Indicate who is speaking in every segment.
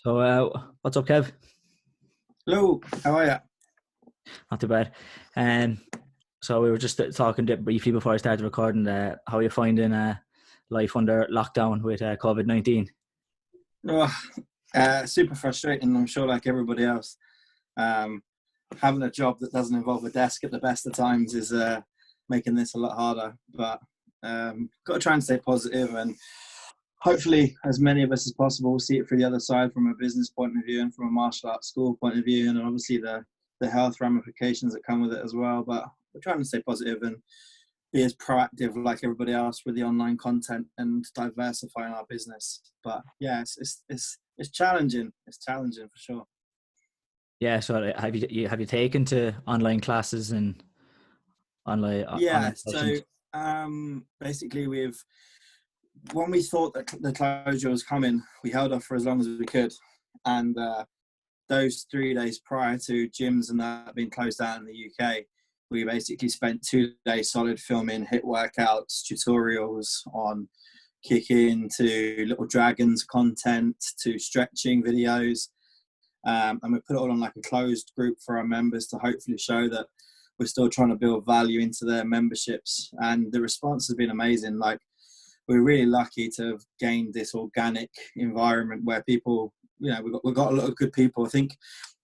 Speaker 1: So, what's up, Kev?
Speaker 2: Hello, how are you?
Speaker 1: Not too bad. Um, so we were just talking briefly before I started recording. How are you finding life under lockdown with COVID-19?
Speaker 2: Oh, super frustrating, I'm sure, like everybody else. Um, Having a job that doesn't involve a desk at the best of times is making this a lot harder. But got to try and stay positive, and hopefully, as many of us as possible see it through the other side from a business point of view and from a martial arts school point of view, and obviously the health ramifications that come with it as well. But we're trying to stay positive and be as proactive like everybody else with the online content and diversifying our business. But yeah, it's challenging. It's challenging for sure.
Speaker 1: Yeah. So, have you taken to online classes and
Speaker 2: Yeah.
Speaker 1: online
Speaker 2: So
Speaker 1: sessions?
Speaker 2: basically, when we thought that the closure was coming, we held off for as long as we could, and those 3 days prior to gyms and that being closed down in the UK, we basically spent 2 days solid filming hit workouts, tutorials on kicking to little dragons content to stretching videos. And we put it all on like a closed group for our members to hopefully show that we're still trying to build value into their memberships. And the response has been amazing. Like, we're really lucky to have gained this organic environment where people, we've got a lot of good people. I think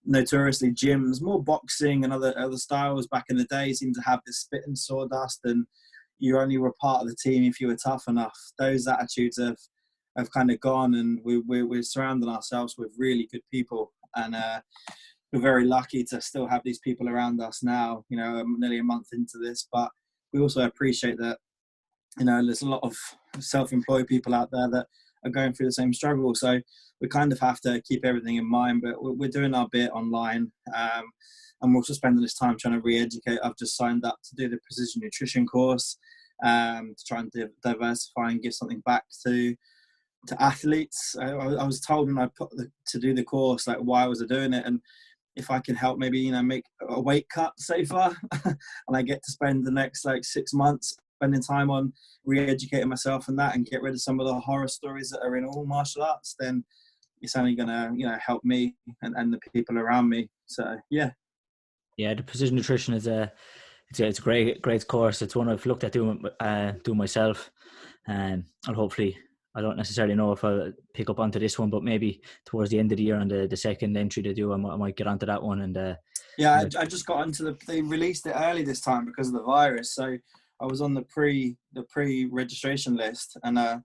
Speaker 2: notoriously gyms, more boxing and other styles back in the day seem to have this spit and sawdust, and you only were part of the team if you were tough enough. Those attitudes have kind of gone, and we're surrounding ourselves with really good people, and we're very lucky to still have these people around us now, nearly a month into this. But we also appreciate that, there's a lot of self-employed people out there that are going through the same struggle. So we kind of have to keep everything in mind, but we're doing our bit online. And we're also spending this time trying to re-educate. I've just signed up to do the precision nutrition course, to try and diversify and give something back to athletes. I was told when I put to do the course, like, why was I doing it? And if I can help maybe, make a weight cut safer and I get to spend the next like 6 months spending time on re-educating myself and that, and get rid of some of the horror stories that are in all martial arts, then it's only gonna, help me and the people around me. So yeah.
Speaker 1: Yeah, the precision nutrition is it's a great course. It's one I've looked at doing myself, and hopefully, I don't necessarily know if I'll pick up onto this one, but maybe towards the end of the year on the second entry they do, I might get onto that one. And
Speaker 2: Yeah, I just got onto they released it early this time because of the virus. So I was on the pre-registration list, and I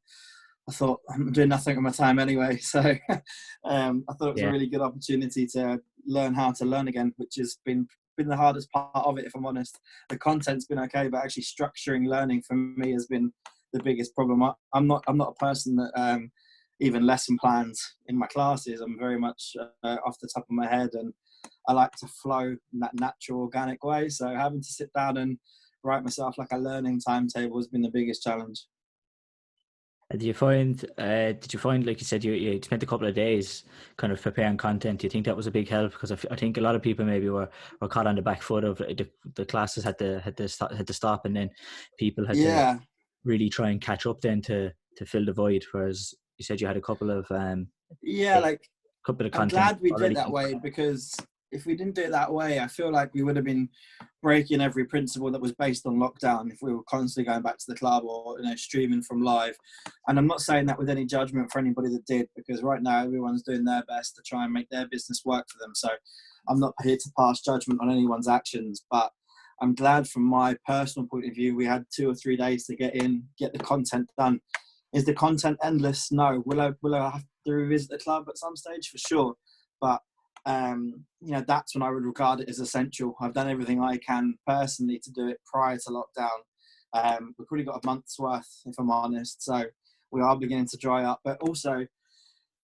Speaker 2: thought, I'm doing nothing with my time anyway. So I thought it was a
Speaker 1: yeah,
Speaker 2: really good opportunity to learn how to learn again, which has been the hardest part of it, if I'm honest. The content's been okay, but actually structuring learning for me has been the biggest problem. I'm not a person that even lesson plans in my classes. I'm very much off the top of my head, and I like to flow in that natural, organic way. So having to sit down and write myself like a learning timetable has been the biggest challenge.
Speaker 1: Did you find, like you said, you spent a couple of days kind of preparing content? Do you think that was a big help? Because I think a lot of people maybe were caught on the back foot of the classes had to stop, and then people had to
Speaker 2: Yeah,
Speaker 1: really try and catch up then to fill the void. Whereas you said you had a
Speaker 2: yeah, like,
Speaker 1: couple of
Speaker 2: I'm
Speaker 1: content
Speaker 2: glad we did
Speaker 1: already.
Speaker 2: it that way, because if we didn't do it that way, I feel like we would have been breaking every principle that was based on lockdown if we were constantly going back to the club or, streaming from live. And I'm not saying that with any judgment for anybody that did, because right now everyone's doing their best to try and make their business work for them. So I'm not here to pass judgment on anyone's actions, but I'm glad from my personal point of view, we had 2 or 3 days to get the content done. Is the content endless? No. Will I have to revisit the club at some stage? For sure. But that's when I would regard it as essential. I've done everything I can personally to do it prior to lockdown. We've probably got a month's worth, if I'm honest. So we are beginning to dry up. But also,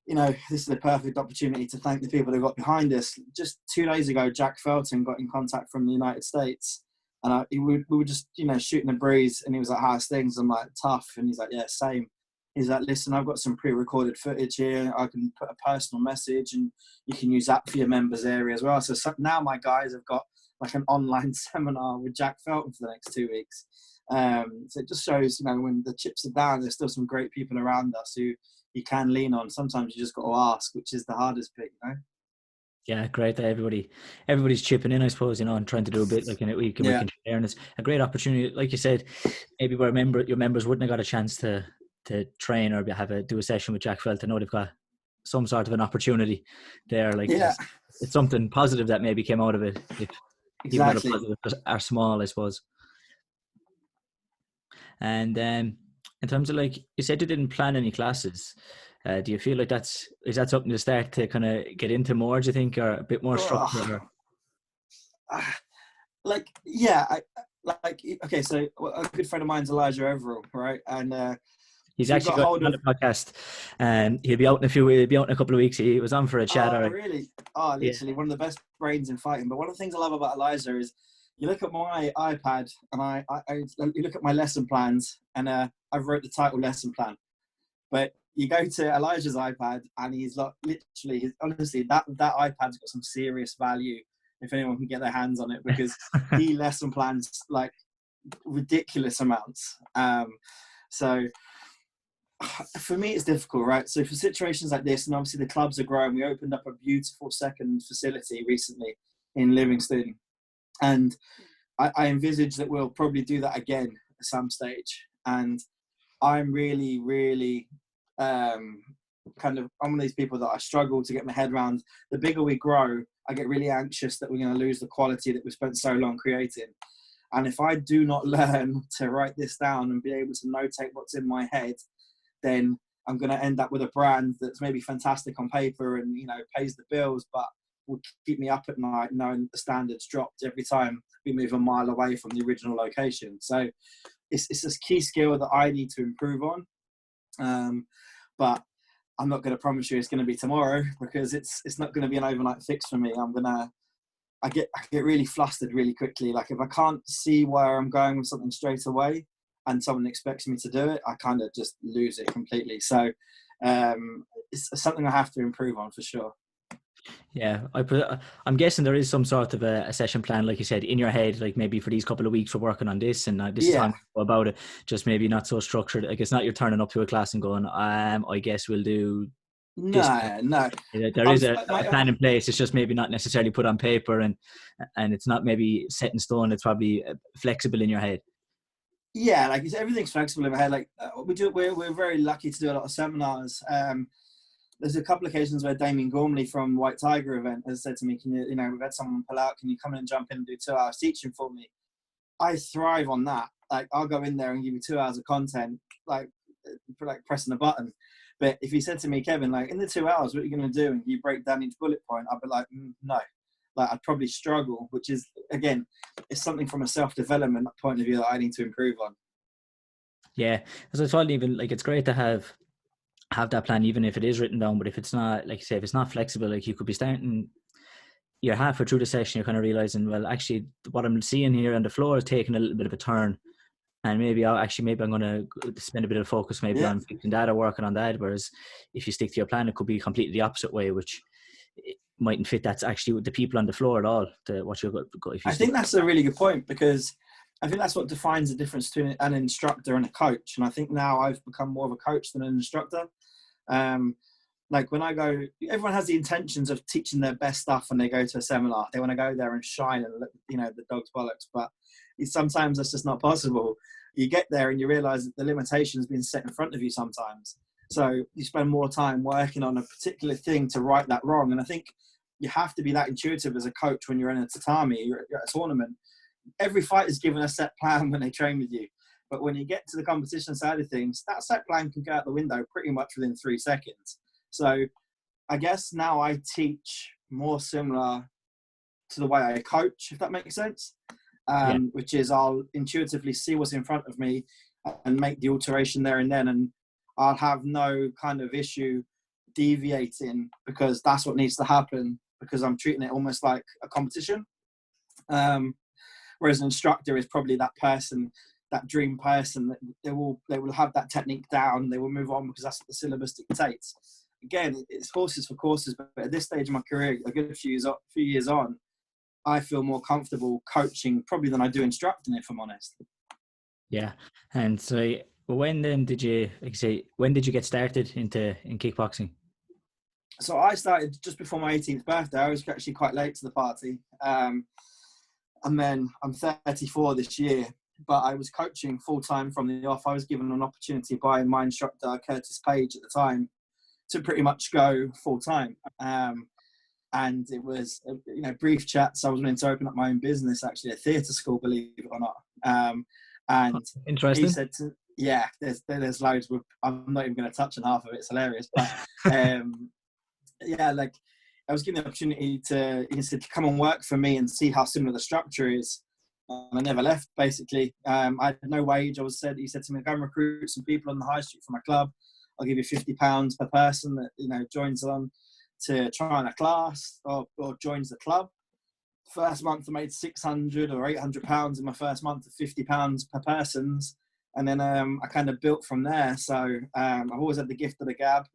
Speaker 2: this is a perfect opportunity to thank the people who got behind us. Just 2 days ago, Jack Felton got in contact from the United States. And we were just, shooting a breeze. And he was like, how's things? I'm like, tough. And he's like, yeah, same. He's like, listen, I've got some pre-recorded footage here. I can put a personal message, and you can use that for your members area as well. So now my guys have got like an online seminar with Jack Felton for the next 2 weeks. So it just shows, when the chips are down, there's still some great people around us who you can lean on. Sometimes you just got to ask, which is the hardest bit, you know.
Speaker 1: Yeah, great that everybody's chipping in, I suppose, and trying to do a bit like in it we can share, and it's a great opportunity. Like you said, maybe where your members wouldn't have got a chance to train or do a session with Jack Felt. I know they've got some sort of an opportunity there. Like it's something positive that maybe came out of it. If even though the positives are small, I suppose. And in terms of, like you said, you didn't plan any classes. Do you feel like is that something to start to kind of get into more, do you think, or a bit more structure?
Speaker 2: Okay, so a good friend of mine's Elijah Overall, right? And
Speaker 1: he's actually got on the podcast, and he'll be out in a couple of weeks. He was on for a chat.
Speaker 2: Oh, really? Oh, literally one of the best brains in fighting. But one of the things I love about Elijah is you look at my iPad and you look at my lesson plans, and I've wrote the title lesson plan. But you go to Elijah's iPad and he's like, literally, honestly, that iPad's got some serious value if anyone can get their hands on it, because he lesson plans like ridiculous amounts. So for me, it's difficult, right? So for situations like this, and obviously the clubs are growing, we opened up a beautiful second facility recently in Livingston. And I envisage that we'll probably do that again at some stage. And I'm really, really I'm one of these people that I struggle to get my head around. The bigger we grow, I get really anxious that we're going to lose the quality that we spent so long creating. And if I do not learn to write this down and be able to notate what's in my head, then I'm going to end up with a brand that's maybe fantastic on paper and, pays the bills, but will keep me up at night knowing the standards dropped every time we move a mile away from the original location. So it's this key skill that I need to improve on. But I'm not going to promise you it's going to be tomorrow, because it's not going to be an overnight fix for me. I get really flustered really quickly. Like if I can't see where I'm going with something straight away and someone expects me to do it, I kind of just lose it completely. So it's something I have to improve on for sure.
Speaker 1: Yeah, I'm guessing there is some sort of a session plan, like you said, in your head, like maybe for these couple of weeks we're working on this, and this is how I'm go about it. Just maybe not so structured. Like it's not you're turning up to a class and going, I guess we'll do this.
Speaker 2: No.
Speaker 1: There is a plan in place. It's just maybe not necessarily put on paper, and it's not maybe set in stone. It's probably flexible in your head.
Speaker 2: Yeah, like everything's flexible in my head. Like we're very lucky to do a lot of seminars. There's a couple of occasions where Damien Gormley from White Tiger event has said to me, can you, we've had someone pull out, can you come in and jump in and do 2 hours teaching for me? I thrive on that. Like I'll go in there and give you 2 hours of content, like pressing a button. But if he said to me, Kevin, like in the 2 hours, what are you going to do? And you break down each bullet point, I'd be like, no. Like I'd probably struggle, which is, again, it's something from a self-development point of view that I need to improve on.
Speaker 1: Yeah. As I told you, even like it's great to have that plan, even if it is written down. But if it's not, like you say, if it's not flexible, like you could be starting, you're halfway through the session, you're kind of realizing, well, actually what I'm seeing here on the floor is taking a little bit of a turn, and maybe I'm going to spend a bit of focus maybe on fixing that or working on that. Whereas if you stick to your plan, it could be completely the opposite way, which mightn't fit. That's actually the people on the floor at all. I
Speaker 2: think that's a really good point, because I think that's what defines the difference between an instructor and a coach. And I think now I've become more of a coach than an instructor. Like when I go, everyone has the intentions of teaching their best stuff when they go to a seminar. They want to go there and shine and look, the dog's bollocks. But sometimes that's just not possible. You get there and you realize that the limitation's been set in front of you sometimes. So you spend more time working on a particular thing to right that wrong. And I think you have to be that intuitive as a coach when you're in a tatami, you're at a tournament. Every fight is given a set plan when they train with you. But when you get to the competition side of things, that set plan can go out the window pretty much within 3 seconds. So I guess now I teach more similar to the way I coach, if that makes sense, which is I'll intuitively see what's in front of me and make the alteration there and then. And I'll have no kind of issue deviating, because that's what needs to happen, because I'm treating it almost like a competition. Whereas an instructor is probably that person, that dream person that they will have that technique down. They will move on because that's what the syllabus dictates. Again, it's horses for courses, but at this stage of my career, a good few years on, I feel more comfortable coaching probably than I do instructing, if I'm honest.
Speaker 1: Yeah. And so But when then did you, like say, when did you get started in kickboxing?
Speaker 2: So I started just before my 18th birthday. I was actually quite late to the party. And then I'm 34 this year, but I was coaching full time from the off. I was given an opportunity by my instructor, Curtis Page, at the time, to pretty much go full time. And it was, brief chats. I was willing to open up my own business, actually, a theatre school, believe it or not. And
Speaker 1: Interesting.
Speaker 2: he said, there's loads. I'm not even going to touch on half of it. It's hilarious. But I was given the opportunity to, he said, come and work for me and see how similar the structure is. I never left, basically. I had no wage. He said to me, go and recruit some people on the high street for my club. I'll give you £50 per person that, joins on to try on a class or joins the club. First month I made £600 or £800 in my first month of £50 per person's. And then I kind of built from there. So I've always had the gift of the gab.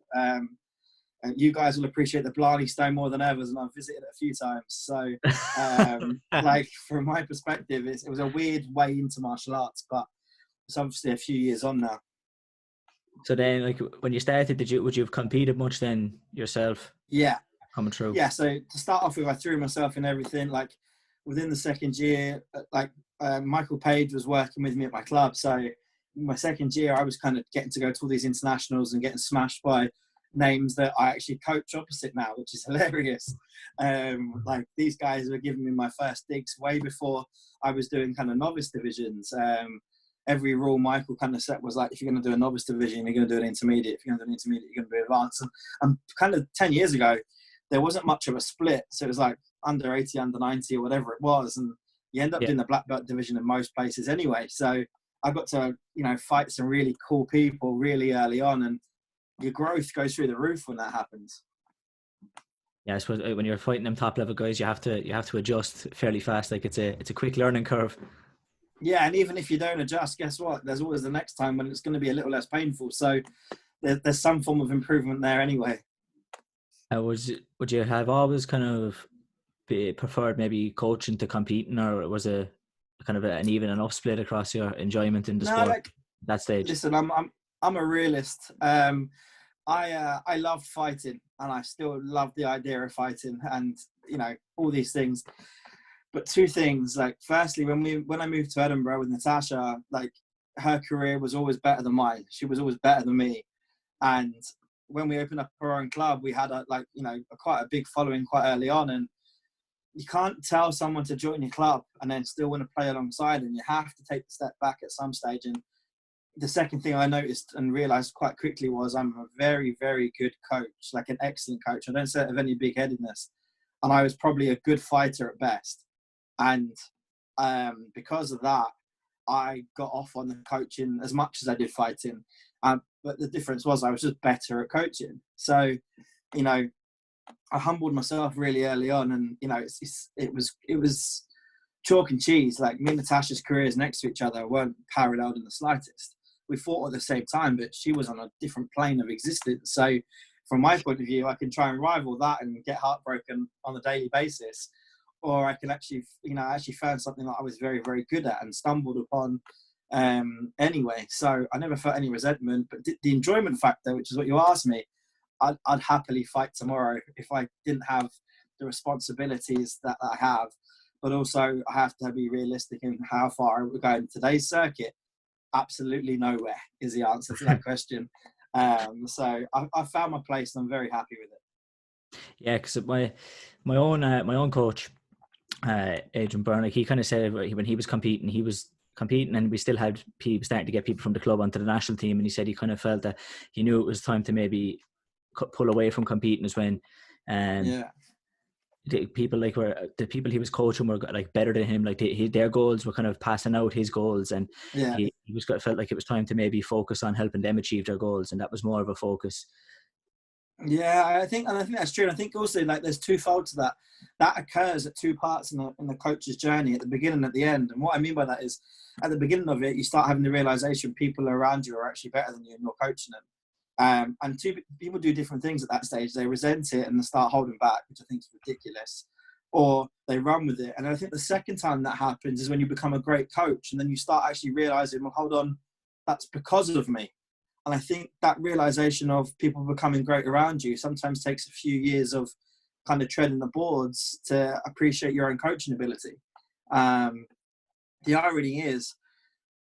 Speaker 2: You guys will appreciate the Blarney Stone more than ever, and I've visited it a few times. So, from my perspective, it was a weird way into martial arts, but it's obviously a few years on now.
Speaker 1: So then, like when you started, would you have competed much then yourself?
Speaker 2: Yeah,
Speaker 1: coming through.
Speaker 2: Yeah. So to start off with, I threw myself in everything. Like within the second year, Michael Page was working with me at my club. So in my second year, I was kind of getting to go to all these internationals and getting smashed by names that I actually coach opposite now, which is hilarious. Like these guys were giving me my first digs way before I was doing kind of novice divisions. Every rule Michael kind of set was like, if you're going to do a novice division, you're going to do an intermediate. If you're going to do an intermediate, you're going to do advanced. And kind of 10 years ago, there wasn't much of a split. So it was like under 80, under 90 or whatever it was. And you end up doing the black belt division in most places anyway. So I got to, fight some really cool people really early on. And your growth goes through the roof when that happens.
Speaker 1: Yeah, I suppose when you're fighting them top level guys, you have to adjust fairly fast. Like it's a quick learning curve. Yeah,
Speaker 2: and even if you don't adjust, guess what? There's always the next time when it's going to be a little less painful. So there's some form of improvement there anyway.
Speaker 1: Would you have always kind of preferred maybe coaching to competing, or was it kind of an even enough split across your enjoyment in the sport at that stage?
Speaker 2: Listen, I'm a realist. I loved fighting, and I still love the idea of fighting, and all these things. But two things, like firstly, when I moved to Edinburgh with Natasha, like her career was always better than mine. She was always better than me, and when we opened up our own club, we had quite a big following quite early on, and you can't tell someone to join your club and then still want to play alongside, and you have to take the step back at some stage. And the second thing I noticed and realized quite quickly was I'm a very, very good coach, like an excellent coach. I don't say it of any big-headedness. And I was probably a good fighter at best. And because of that, I got off on the coaching as much as I did fighting. But the difference was I was just better at coaching. So, I humbled myself really early on, and, it was chalk and cheese. Like me and Natasha's careers next to each other weren't paralleled in the slightest. We fought at the same time, but she was on a different plane of existence. So from my point of view, I can try and rival that and get heartbroken on a daily basis. Or I can actually, I actually found something that I was very, very good at and stumbled upon anyway. So I never felt any resentment, but the enjoyment factor, which is what you asked me, I'd happily fight tomorrow if I didn't have the responsibilities that I have. But also I have to be realistic in how far we're going. Today's circuit, absolutely nowhere is the answer to that question. So I found my place and I'm very happy with it.
Speaker 1: Yeah, because my own coach, Adrian Byrne, he kind of said when he was competing and we still had people starting to get people from the club onto the national team, and he said he kind of felt that he knew it was time to maybe pull away from competing as when the people he was coaching were like better than him, like their goals were kind of passing out his goals, and he felt like it was time to maybe focus on helping them achieve their goals, and that was more of a focus.
Speaker 2: Yeah, I think that's true. And I think also like there's twofold to that. That occurs at two parts in the coach's journey, at the beginning and at the end. And what I mean by that is, at the beginning of it, you start having the realization people around you are actually better than you, and you're coaching them. And two people do different things at that stage. They resent it and they start holding back, which I think is ridiculous, or they run with it. And I think the second time that happens is when you become a great coach, and then you start actually realizing, well, hold on, that's because of me. And I think that realization of people becoming great around you sometimes takes a few years of kind of treading the boards to appreciate your own coaching ability. The irony is,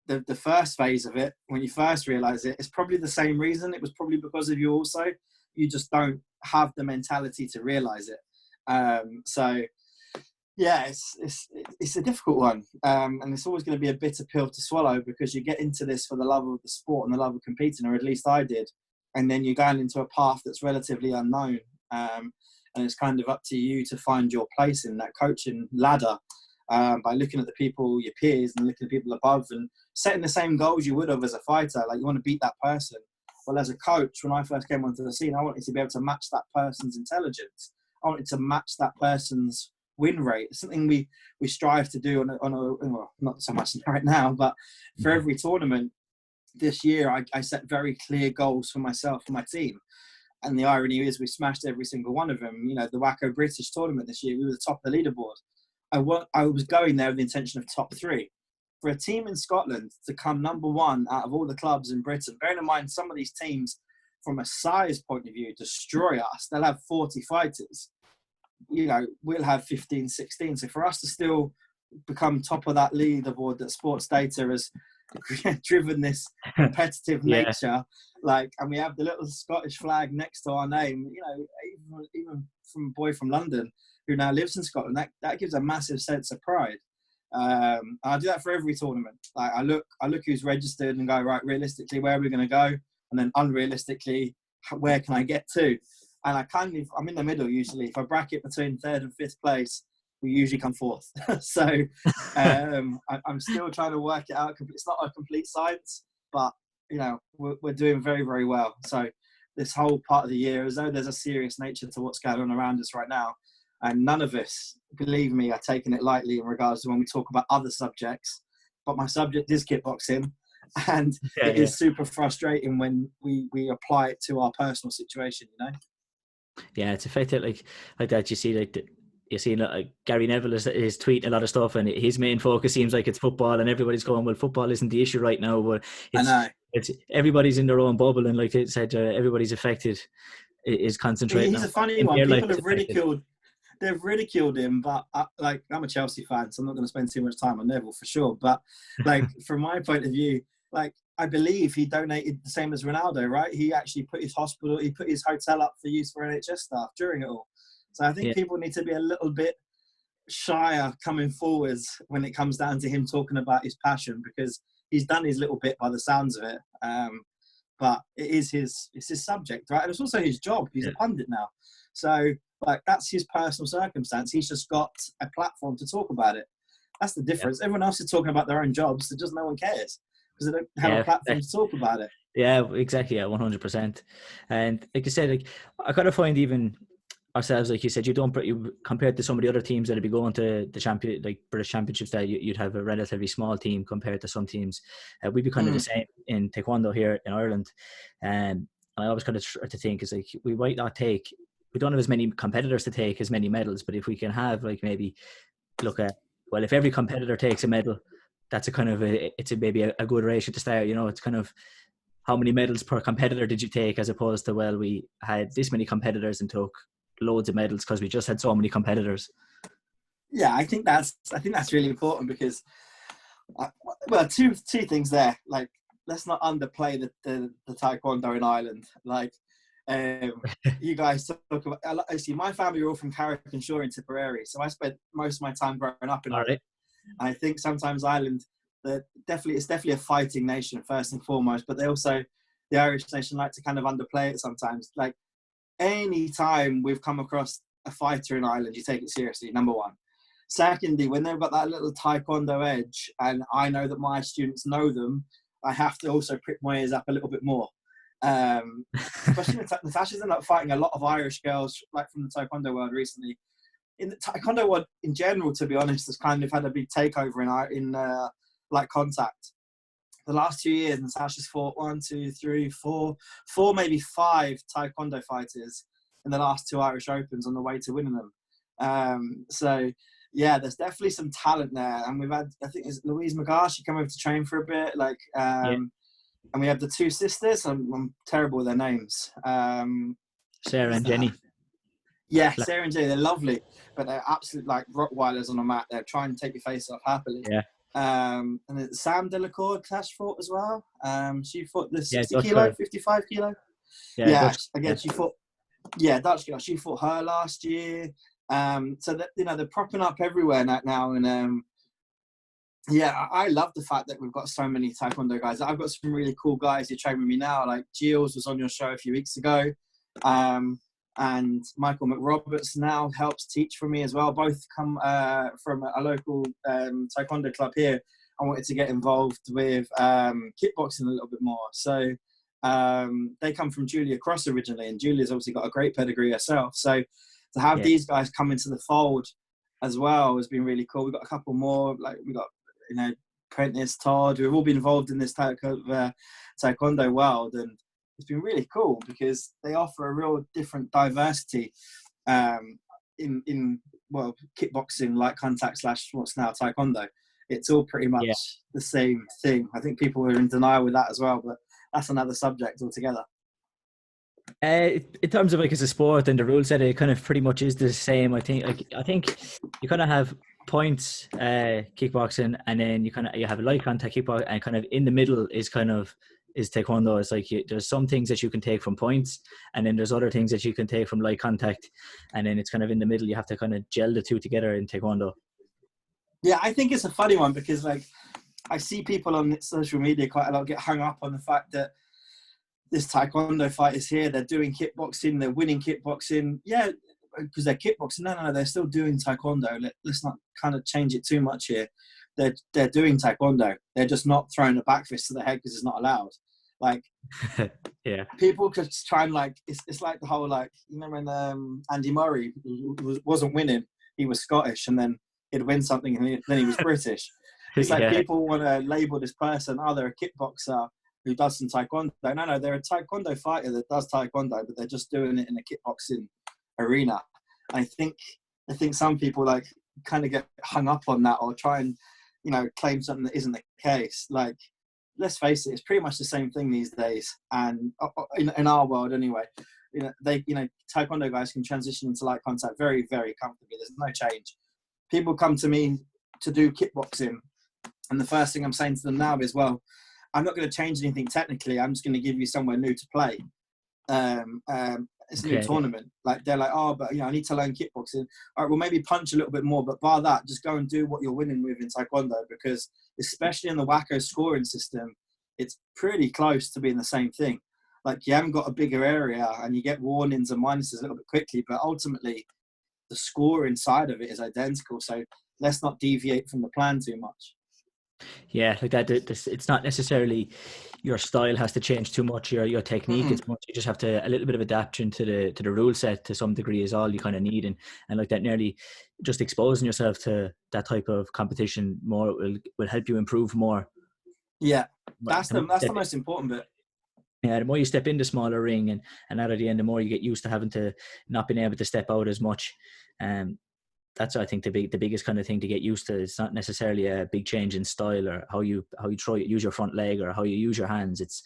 Speaker 2: the first phase of it, when you first realize it, it's probably the same reason. It was probably because of you also. You just don't have the mentality to realize it. So yeah, it's a difficult one. And it's always going to be a bitter pill to swallow, because you get into this for the love of the sport and the love of competing, or at least I did. And then you're going into a path that's relatively unknown. And it's kind of up to you to find your place in that coaching ladder, by looking at the people, your peers, and looking at people above, and setting the same goals you would have as a fighter. Like, you want to beat that person. Well, as a coach, when I first came onto the scene, I wanted to be able to match that person's intelligence. I wanted to match that person's win rate. It's something we strive to do on a well, not so much right now, but for every tournament this year, I set very clear goals for myself and my team. And the irony is, we smashed every single one of them. You know, the WAKO British tournament this year, we were the top of the leaderboard. I was going there with the intention of top 3. For a team in Scotland to come number 1 out of all the clubs in Britain, bearing in mind some of these teams, from a size point of view, destroy us. They'll have 40 fighters. You know, we'll have 15, 16. So for us to still become top of that leaderboard that Sports Data has driven this competitive nature, like, and we have the little Scottish flag next to our name, you know, even from a boy from London who now lives in Scotland, that gives a massive sense of pride. I do that for every tournament. Like, I look who's registered and go, right, realistically, where are we going to go? And then unrealistically, where can I get to? And I'm in the middle usually. If I bracket between 3rd and 5th place, we usually come 4th. So I'm still trying to work it out. It's not a complete science, but you know, we're doing very, very well. So this whole part of the year, as though there's a serious nature to what's going on around us right now, and none of us, believe me, are taking it lightly in regards to when we talk about other subjects. But my subject is kickboxing, and it is super frustrating when we apply it to our personal situation, you know?
Speaker 1: Yeah, it's affected like that. You see Gary Neville is tweeting a lot of stuff, and his main focus seems like it's football, and everybody's going, well, football isn't the issue right now, but it's everybody's in their own bubble, and like it said, everybody's affected is concentrating.
Speaker 2: He's a funny one. People have they've ridiculed him, but like, I'm a Chelsea fan, so I'm not going to spend too much time on Neville for sure. But like, from my point of view, like, I believe he donated the same as Ronaldo, right? He actually put his hotel up for use for NHS staff during it all. So I think people need to be a little bit shyer coming forwards when it comes down to him talking about his passion, because he's done his little bit by the sounds of it. But it's his subject, right? And it's also his job. He's a pundit now. So like, that's his personal circumstance. He's just got a platform to talk about it. That's the difference. Everyone else is talking about their own jobs, so just no one cares because they don't have a platform to talk about it.
Speaker 1: Yeah, exactly. Yeah, 100%. And like you said, like, I kind of find even ourselves, like you said, you compared to some of the other teams that would be going to the British Championships, that you'd have a relatively small team compared to some teams. We'd be kind of the same in Taekwondo here in Ireland. And I always kind of try to think is like, we might not take, we don't have as many competitors to take as many medals, but if we can have like maybe look at, well, if every competitor takes a medal, that's a kind of maybe a good ratio to start. You know, it's kind of how many medals per competitor did you take, as opposed to, well, we had this many competitors and took loads of medals because we just had so many competitors.
Speaker 2: Yeah, I think that's really important, because well, two things there. Like, let's not underplay the Taekwondo in Ireland. Like, you guys talk about, actually, my family are all from Carrick-on-Shore in Tipperary, so I spent most of my time growing up in Ireland. I think sometimes Ireland, it's definitely a fighting nation first and foremost, but the Irish nation like to kind of underplay it sometimes. Like, any time we've come across a fighter in Ireland, you take it seriously, number one. Secondly, when they've got that little Taekwondo edge, and I know that my students know them, I have to also prick my ears up a little bit more. Especially Natasha's ended up fighting a lot of Irish girls, like, from the Taekwondo world recently. In the Taekwondo world in general, to be honest, has kind of had a big takeover in like, contact. The last 2 years, Natasha's fought 1, 2, 3, 4, maybe 5 Taekwondo fighters in the last 2 Irish Opens on the way to winning them. So yeah, there's definitely some talent there, and we've had, I think it's Louise McGar, she came over to train for a bit. Like, and we have the two sisters. I'm terrible with their names.
Speaker 1: Sarah and Jenny.
Speaker 2: Yeah, Sarah and Jenny, they're lovely, but they're absolute like Rottweilers on a mat. They're trying to take your face off happily.
Speaker 1: Yeah.
Speaker 2: And then Sam Delacour, Clash fought as well. She fought the 60
Speaker 1: Dutch
Speaker 2: kilo,
Speaker 1: girl.
Speaker 2: 55 kilo.
Speaker 1: Yeah,
Speaker 2: Again, she fought. Yeah, Dutch girl. She fought her last year. So that, you know, they're propping up everywhere now, and yeah, I love the fact that we've got so many Taekwondo guys. I've got some really cool guys who train with me now. Like Gilles was on your show a few weeks ago. And Michael McRoberts now helps teach for me as well. Both come from a local Taekwondo club here. I wanted to get involved with kickboxing a little bit more. So they come from Julia Cross originally, and Julia's obviously got a great pedigree herself. So to have these guys come into the fold as well has been really cool. We've got a couple more, like we got, you know, Prentice, Todd. We've all been involved in this Taekwondo world, and it's been really cool because they offer a real different diversity in kickboxing, light contact / what's now Taekwondo. It's all pretty much the same thing. I think people are in denial with that as well, but that's another subject altogether.
Speaker 1: In terms of like as a sport and the rule set, it kind of pretty much is the same. I think you kind of have points kickboxing, and then you have a light contact kickboxing, and kind of in the middle is taekwondo. It's like there's some things that you can take from points, and then there's other things that you can take from light contact, and then it's kind of in the middle. You have to kind of gel the two together in taekwondo.
Speaker 2: Yeah, I think it's a funny one because like I see people on social media quite a lot get hung up on the fact that this taekwondo fight is here. They're doing kickboxing. They're winning kickboxing. Yeah, because they're kickboxing. No, they're still doing taekwondo. Let's not kind of change it too much here. They're doing taekwondo. They're just not throwing a back fist to the head because it's not allowed. Like,
Speaker 1: yeah,
Speaker 2: people could try and like it's like the whole like, you know, when Andy Murray wasn't winning, he was Scottish, and then he'd win something, and then he was British. It's like people want to label this person, they're a kickboxer who does some taekwondo. No, they're a taekwondo fighter that does taekwondo, but they're just doing it in a kickboxing arena. I think some people like kind of get hung up on that, or try and, you know, claim something that isn't the case. Like, let's face it, it's pretty much the same thing these days, and in our world anyway. You know, taekwondo guys can transition into light contact very, very comfortably. There's no change. People come to me to do kickboxing, and the first thing I'm saying to them now is, well, I'm not going to change anything technically. I'm just going to give you somewhere new to play. It's a new tournament. Like, they're like, oh, but, you know, I need to learn kickboxing. All right, well, maybe punch a little bit more, but bar that, just go and do what you're winning with in taekwondo, because especially in the WAKO scoring system, it's pretty close to being the same thing. Like, you haven't got a bigger area, and you get warnings and minuses a little bit quickly, but ultimately the score inside of it is identical. So let's not deviate from the plan too much.
Speaker 1: Yeah, like that. It's not necessarily your style has to change too much. Your technique. Mm-hmm. It's much. You just have to a little bit of adaptation to the rule set to some degree is all you kind of need, and like that, nearly just exposing yourself to that type of competition more will help you improve more.
Speaker 2: Yeah, that's the most important bit.
Speaker 1: Yeah, the more you step in the smaller ring, and out at the end, the more you get used to having to not being able to step out as much. That's, I think, the biggest kind of thing to get used to. It's not necessarily a big change in style or how you use your front leg or how you use your hands. It's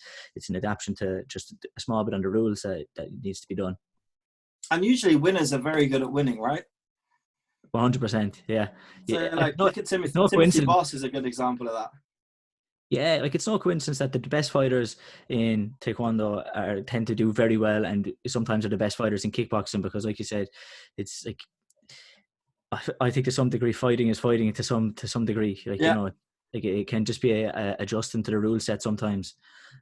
Speaker 1: an adaptation to just a small bit on the rules that needs to be done.
Speaker 2: And usually winners are very good at winning, right?
Speaker 1: 100%, yeah.
Speaker 2: So like, look at Timothy Boss is a good example of that.
Speaker 1: Yeah, like it's no coincidence that the best fighters in Taekwondo tend to do very well, and sometimes are the best fighters in kickboxing, because, like you said, it's like, I think to some degree fighting is fighting to some degree. Like, you know, like it can just be adjusting to the rule set sometimes.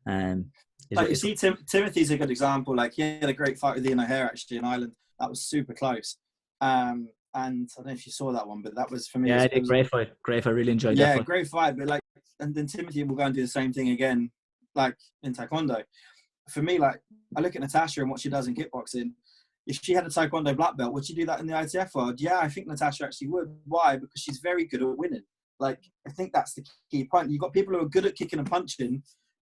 Speaker 2: Like you see, Timothy's a good example. Like, he had a great fight with Ian O'Hare actually in Ireland. That was super close. And I don't know if you saw that one, but that was, for me.
Speaker 1: Yeah, I did. Great fight. I really enjoyed that fight.
Speaker 2: Yeah, great fight. But like, and then Timothy will go and do the same thing again, like in Taekwondo. For me, like, I look at Natasha and what she does in kickboxing. If she had a Taekwondo black belt, would she do that in the ITF world? Yeah, I think Natasha actually would. Why? Because she's very good at winning. Like, I think that's the key point. You've got people who are good at kicking and punching,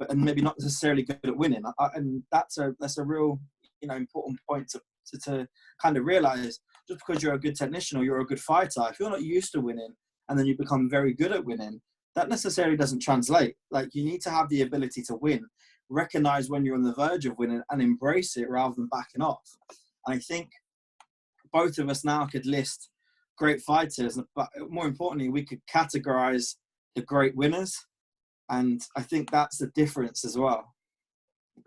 Speaker 2: and maybe not necessarily good at winning. And that's a real, you know, important point to kind of realize. Just because you're a good technician or you're a good fighter, if you're not used to winning and then you become very good at winning, that necessarily doesn't translate. Like, you need to have the ability to win, recognize when you're on the verge of winning, and embrace it rather than backing off. And I think both of us now could list great fighters, but more importantly, we could categorize the great winners. And I think that's the difference as well.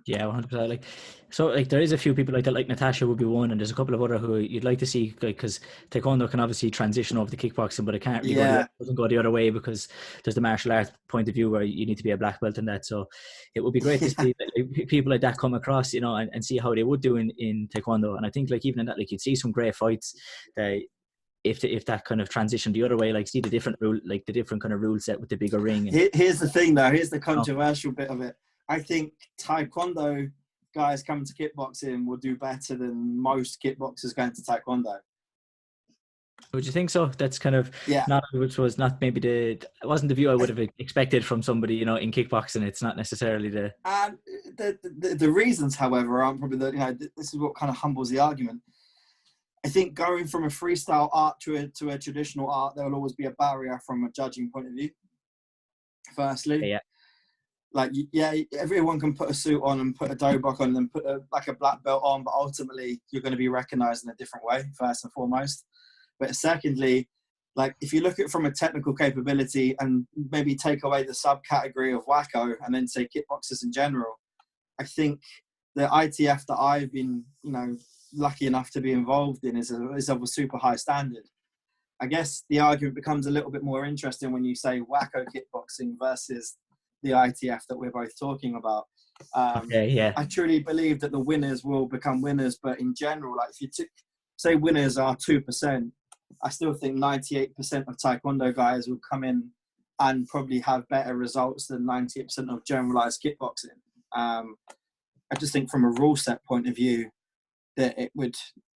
Speaker 1: Yeah, 100%. Like, so like there is a few people like that, like Natasha would be one, and there's a couple of other who you'd like to see, like, because Taekwondo can obviously transition over to kickboxing, but it can't really doesn't go the other way, because there's the martial arts point of view where you need to be a black belt in that. So it would be great to see like, people like that come across, you know, and see how they would do in Taekwondo. And I think like even in that, like you'd see some great fights that if that kind of transition the other way, like see the different rule, like the different kind of rule set with the bigger ring. And,
Speaker 2: here's the thing though, here's the controversial bit of it. I think Taekwondo guys coming to kickboxing will do better than most kickboxers going to Taekwondo.
Speaker 1: Would you think so? That's kind of which was not maybe it wasn't the view I would have expected from somebody, you know, in kickboxing. It's not necessarily the.
Speaker 2: And the reasons, however, aren't probably the, you know, this is what kind of humbles the argument. I think going from a freestyle art to a traditional art, there will always be a barrier from a judging point of view. Firstly.
Speaker 1: Yeah.
Speaker 2: Like, yeah, everyone can put a suit on and put a dobok on and put a black belt on, but ultimately you're going to be recognized in a different way, first and foremost. But secondly, like if you look at it from a technical capability and maybe take away the subcategory of WAKO and then say kickboxers in general, I think the ITF that I've been, you know, lucky enough to be involved in is of a super high standard. I guess the argument becomes a little bit more interesting when you say WAKO kickboxing versus the ITF that we're both talking about. I truly believe that the winners will become winners, but in general, like if you say winners are 2%, I still think 98% of Taekwondo guys will come in and probably have better results than 90% of generalized kickboxing. I just think from a rule set point of view that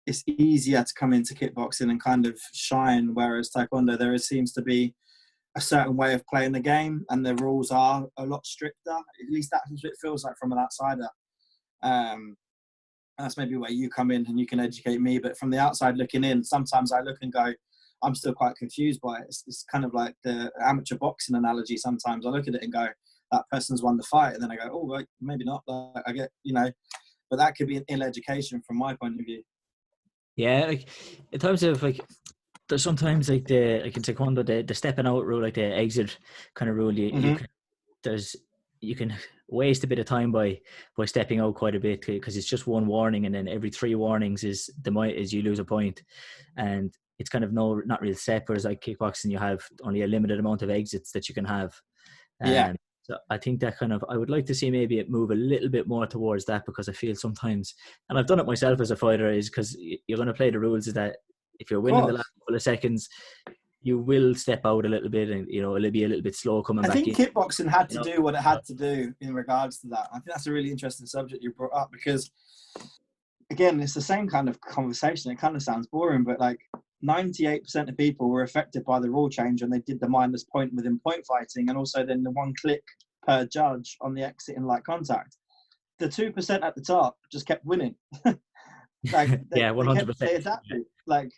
Speaker 2: it's easier to come into kickboxing and kind of shine, whereas Taekwondo there seems to be a certain way of playing the game and the rules are a lot stricter. At least that's what it feels like from an outsider. That's maybe where you come in and you can educate me, but from the outside looking in, sometimes I look and go, I'm still quite confused by it. It's kind of like the amateur boxing analogy. Sometimes I look at it and go, that person's won the fight, and then I go, oh, right, maybe not. Like, I get, you know, but that could be an ill education from my point of view.
Speaker 1: Yeah, like in terms of like, there's sometimes like in Taekwondo the stepping out rule, like the exit kind of rule. You can waste a bit of time by stepping out quite a bit, because it's just one warning, and then every 3 warnings is you lose a point, and it's kind of not real set. Whereas like kickboxing, you have only a limited amount of exits that you can have. So I think that kind of, I would like to see maybe it move a little bit more towards that, because I feel sometimes, and I've done it myself as a fighter, is because you're going to play the rules is that if you're winning the last couple of seconds, you will step out a little bit, and you know it'll be a little bit slow coming back in.
Speaker 2: I think kickboxing had to do what it had to do in regards to that. I think that's a really interesting subject you brought up, because again, it's the same kind of conversation. It kind of sounds boring, but like 98% of people were affected by the rule change, and they did the minus point within point fighting, and also then the 1 click per judge on the exit in light contact. The 2% at the top just kept winning. Like
Speaker 1: 100%.
Speaker 2: They adapted. Like,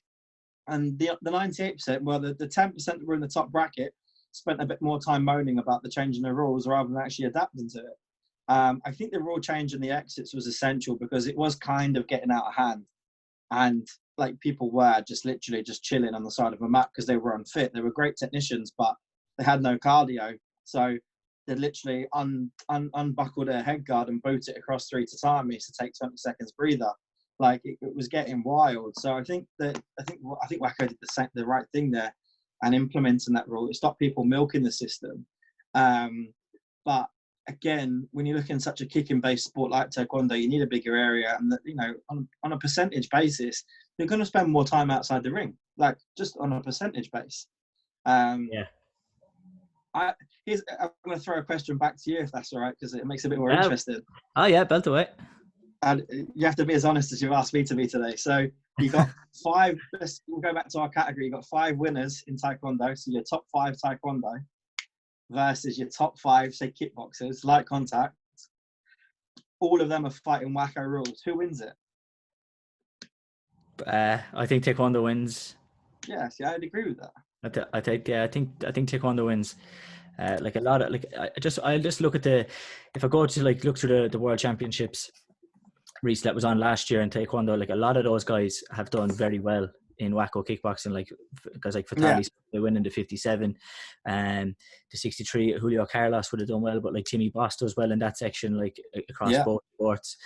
Speaker 2: and the 98%, well, the 10% that were in the top bracket spent a bit more time moaning about the change in the rules rather than actually adapting to it. I think the rule change in the exits was essential, because it was kind of getting out of hand, and like people were just literally just chilling on the side of a map because they were unfit. They were great technicians, but they had no cardio, so they literally unbuckle their head guard and boot it across 3 tatamis to take 20 seconds breather. Like it was getting wild. So I think WAKO did the right thing there, and implementing that rule. It stopped people milking the system. But again, when you're looking at such a kicking-based sport like Taekwondo, you need a bigger area, and that, you know, on a percentage basis, you're going to spend more time outside the ring, like just on a percentage base. I'm going to throw a question back to you, if that's all right, because it makes it a bit more interesting.
Speaker 1: Oh yeah, belt away.
Speaker 2: And you have to be as honest as you've asked me to be today. So you got 5. We'll go back to our category. You got 5 winners in Taekwondo. So your top 5 Taekwondo versus your top 5, say, kickboxers, light contact. All of them are fighting WAKO rules. Who wins it?
Speaker 1: I think Taekwondo wins.
Speaker 2: Yes, yeah, I'd agree with that.
Speaker 1: I think Taekwondo wins. Like a lot of like I'll just look at if I go to like look through the World Championships recently that was on last year in Taekwondo, like a lot of those guys have done very well in WAKO kickboxing, like guys like Fatali, they win in the 57 and the 63. Julio Carlos would have done well, but like Timmy Boss does well in that section, like across both sports.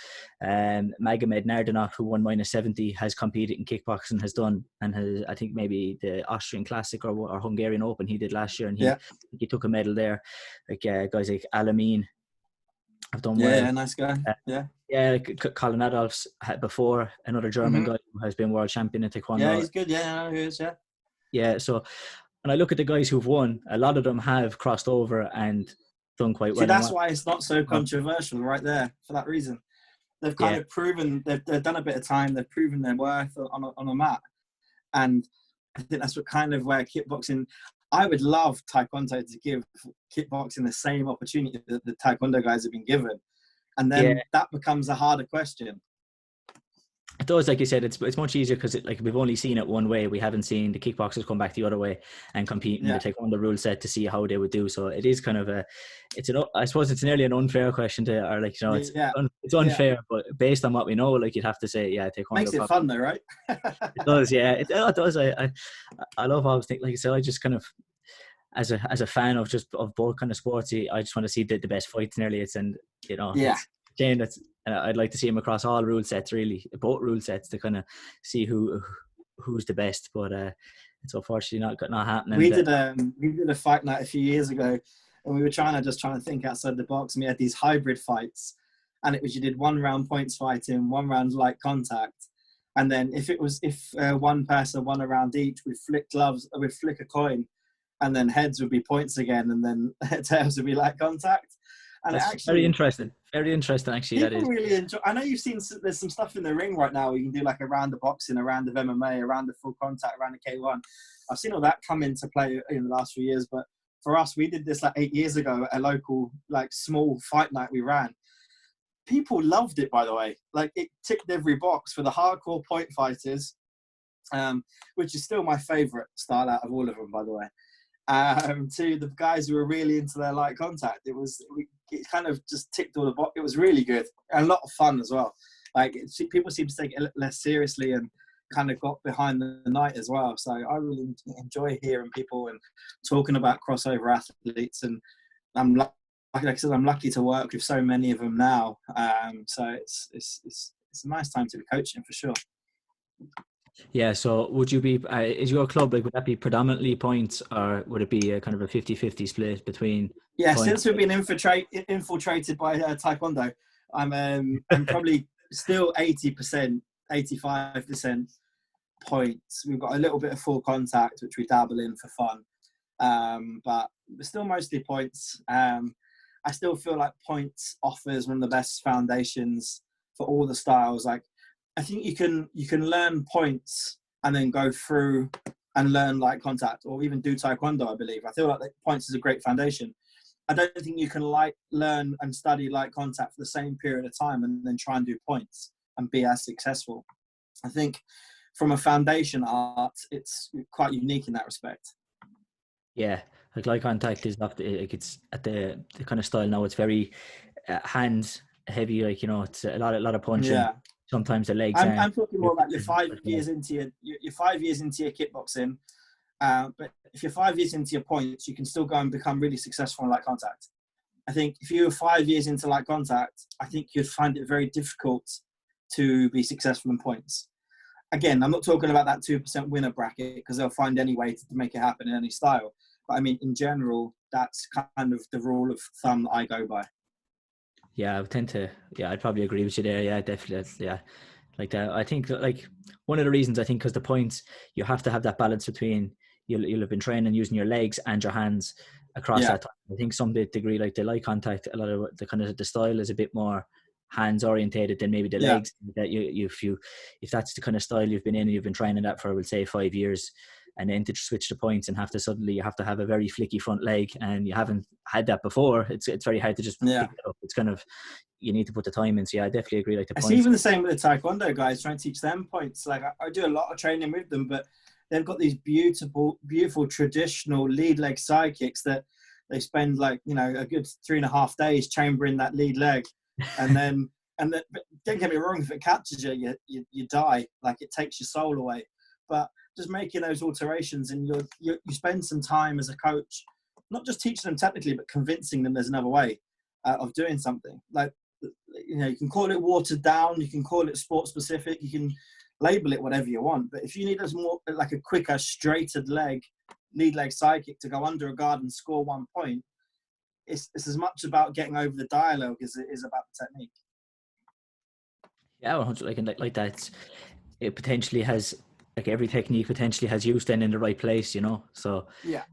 Speaker 1: Magomed Nardanov, who won -70, has competed in kickboxing, has done, and has, I think maybe the Austrian Classic or Hungarian Open he did last year, and he took a medal there. Like guys like Alamin have done well.
Speaker 2: Yeah, nice guy.
Speaker 1: Colin Adolphs had before, another German guy who has been world champion in Taekwondo.
Speaker 2: Yeah, he's good. Yeah, he is.
Speaker 1: Yeah. So, and I look at the guys who've won. A lot of them have crossed over and done quite well.
Speaker 2: See, that's why it's not so controversial, right there. For that reason, they've kind of proven they've done a bit of time. They've proven their worth on a mat, and I think that's what kind of where kickboxing. I would love Taekwondo to give kickboxing the same opportunity that the Taekwondo guys have been given. And then that becomes a harder question.
Speaker 1: It does, like you said, it's much easier because like we've only seen it one way. We haven't seen the kickboxers come back the other way and compete in the Taekwondo rule set to see how they would do. So it is kind of I suppose it's nearly an unfair question to, or like, you know, it's unfair, but based on what we know, like you'd have to say, Taekwondo
Speaker 2: makes it fun though, right?
Speaker 1: It does, it does. I love always think, like I said, I just kind of, as a fan of both kind of sports, I just want to see the best fights nearly. And you know, I'd like to see him across all rule sets, really, both rule sets, to kind of see who's the best. But it's unfortunately not happening.
Speaker 2: We did a fight night a few years ago, and we were trying to think outside the box. And we had these hybrid fights, and it was you did 1 round points fighting, 1 round light contact, and then if one person won a round each, we'd flick gloves, we'd flick a coin. And then heads would be points again, and then tails would be light contact. And
Speaker 1: that's actually very interesting. Very interesting, actually. That is
Speaker 2: really enjoy. I know you've seen there's some stuff in the ring right now where you can do like a round of boxing, a round of MMA, a round of full contact, a round of K1. I've seen all that come into play in the last few years, but for us, we did this like 8 years ago at a local like small fight night we ran. People loved it, by the way. Like it ticked every box for the hardcore point fighters, which is still my favorite style out of all of them, by the way. To the guys who were really into their light contact, it kind of just ticked all the boxes. It was really good and a lot of fun as well. Like people seem to take it less seriously and kind of got behind the night as well. So I really enjoy hearing people and talking about crossover athletes. And like I said, I'm lucky to work with so many of them now. So it's a nice time to be coaching for sure.
Speaker 1: Yeah, so would you be, is your club, like, would that be predominantly points, or would it be a kind of a 50-50 split between points?
Speaker 2: Since we've been infiltrated by Taekwondo, I'm probably still 80%, 85% points. We've got a little bit of full contact, which we dabble in for fun, but still mostly points. I still feel like points offers one of the best foundations for all the styles. Like, I think you can learn points and then go through and learn light contact, or even do Taekwondo, I believe. I feel like points is a great foundation. I don't think you can learn and study light contact for the same period of time and then try and do points and be as successful. I think from a foundation art, it's quite unique in that respect.
Speaker 1: Yeah, like light contact is not like it's at the kind of style now. It's very hands heavy, like, you know, it's a lot of punching. Yeah. Sometimes the legs.
Speaker 2: I'm talking more about your 5 years into your 5 years into your kickboxing. But if you're 5 years into your points, you can still go and become really successful in light contact. I think if you were 5 years into light contact, I think you'd find it very difficult to be successful in points. Again, I'm not talking about that 2% winner bracket, because they'll find any way to make it happen in any style. But I mean, in general, that's kind of the rule of thumb that I go by.
Speaker 1: Yeah, I would tend to. Yeah, I'd probably agree with you there. Yeah, definitely. Yeah, like that. I think like one of the reasons, I think, because the points, you have to have that balance between you'll have been training using your legs and your hands across that time. I think some degree, like the light contact, a lot of the kind of the style is a bit more hands orientated than maybe the legs. That if that's the kind of style you've been in, and you've been training that for, we'll say, 5 years, and then to switch to points and you have to have a very flicky front leg, and you haven't had that before, it's very hard to just pick it up. It's kind of, you need to put the time in. So yeah, I definitely agree. Like the points.
Speaker 2: It's even the same with the Taekwondo guys, trying to teach them points. Like I do a lot of training with them, but they've got these beautiful traditional lead leg side kicks that they spend like, you know, a good 3.5 days chambering that lead leg, and then but don't get me wrong, if it catches you die, like it takes your soul away. But just making those alterations, and you spend some time as a coach, not just teaching them technically, but convincing them there's another way of doing something. Like, you know, you can call it watered down, you can call it sport specific, you can label it whatever you want. But if you need a more like a quicker, straighter lead leg side kick to go under a guard and score 1 point, it's as much about getting over the dialogue as it is about the technique.
Speaker 1: Yeah, 100, like that. It potentially has, like, every technique potentially has use then in the right place, you know. So
Speaker 2: yeah,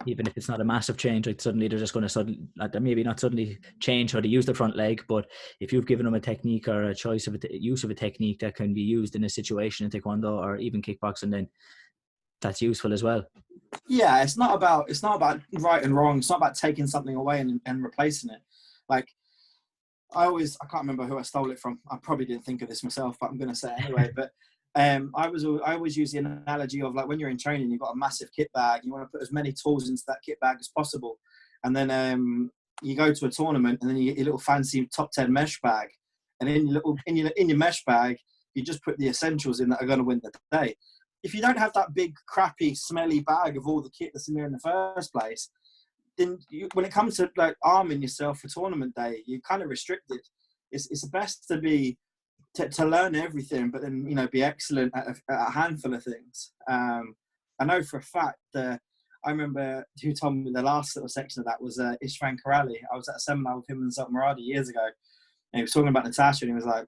Speaker 1: even if it's not a massive change, like suddenly they're just going to maybe not suddenly change how they use the front leg, but if you've given them a technique or a choice of use of a technique that can be used in a situation in Taekwondo or even kickboxing, then that's useful as well.
Speaker 2: Yeah, it's not about right and wrong. It's not about taking something away and replacing it. Like, I can't remember who I stole it from. I probably didn't think of this myself, but I'm going to say it anyway. But I always use the analogy of, like, when you're in training, you've got a massive kit bag. You want to put as many tools into that kit bag as possible. And then you go to a tournament, and then you get your little fancy top 10 mesh bag. And in your mesh bag, you just put the essentials in that are going to win the day. If you don't have that big, crappy, smelly bag of all the kit that's in there in the first place, then when it comes to, like, arming yourself for tournament day, you're kind of restricted. It's best to learn everything, but then, you know, be excellent at a handful of things. I know for a fact that I remember who told me the last little section of that was Ishvan Karali. I was at a seminar with him and Zoltan Muradi years ago, and he was talking about Natasha, and he was like,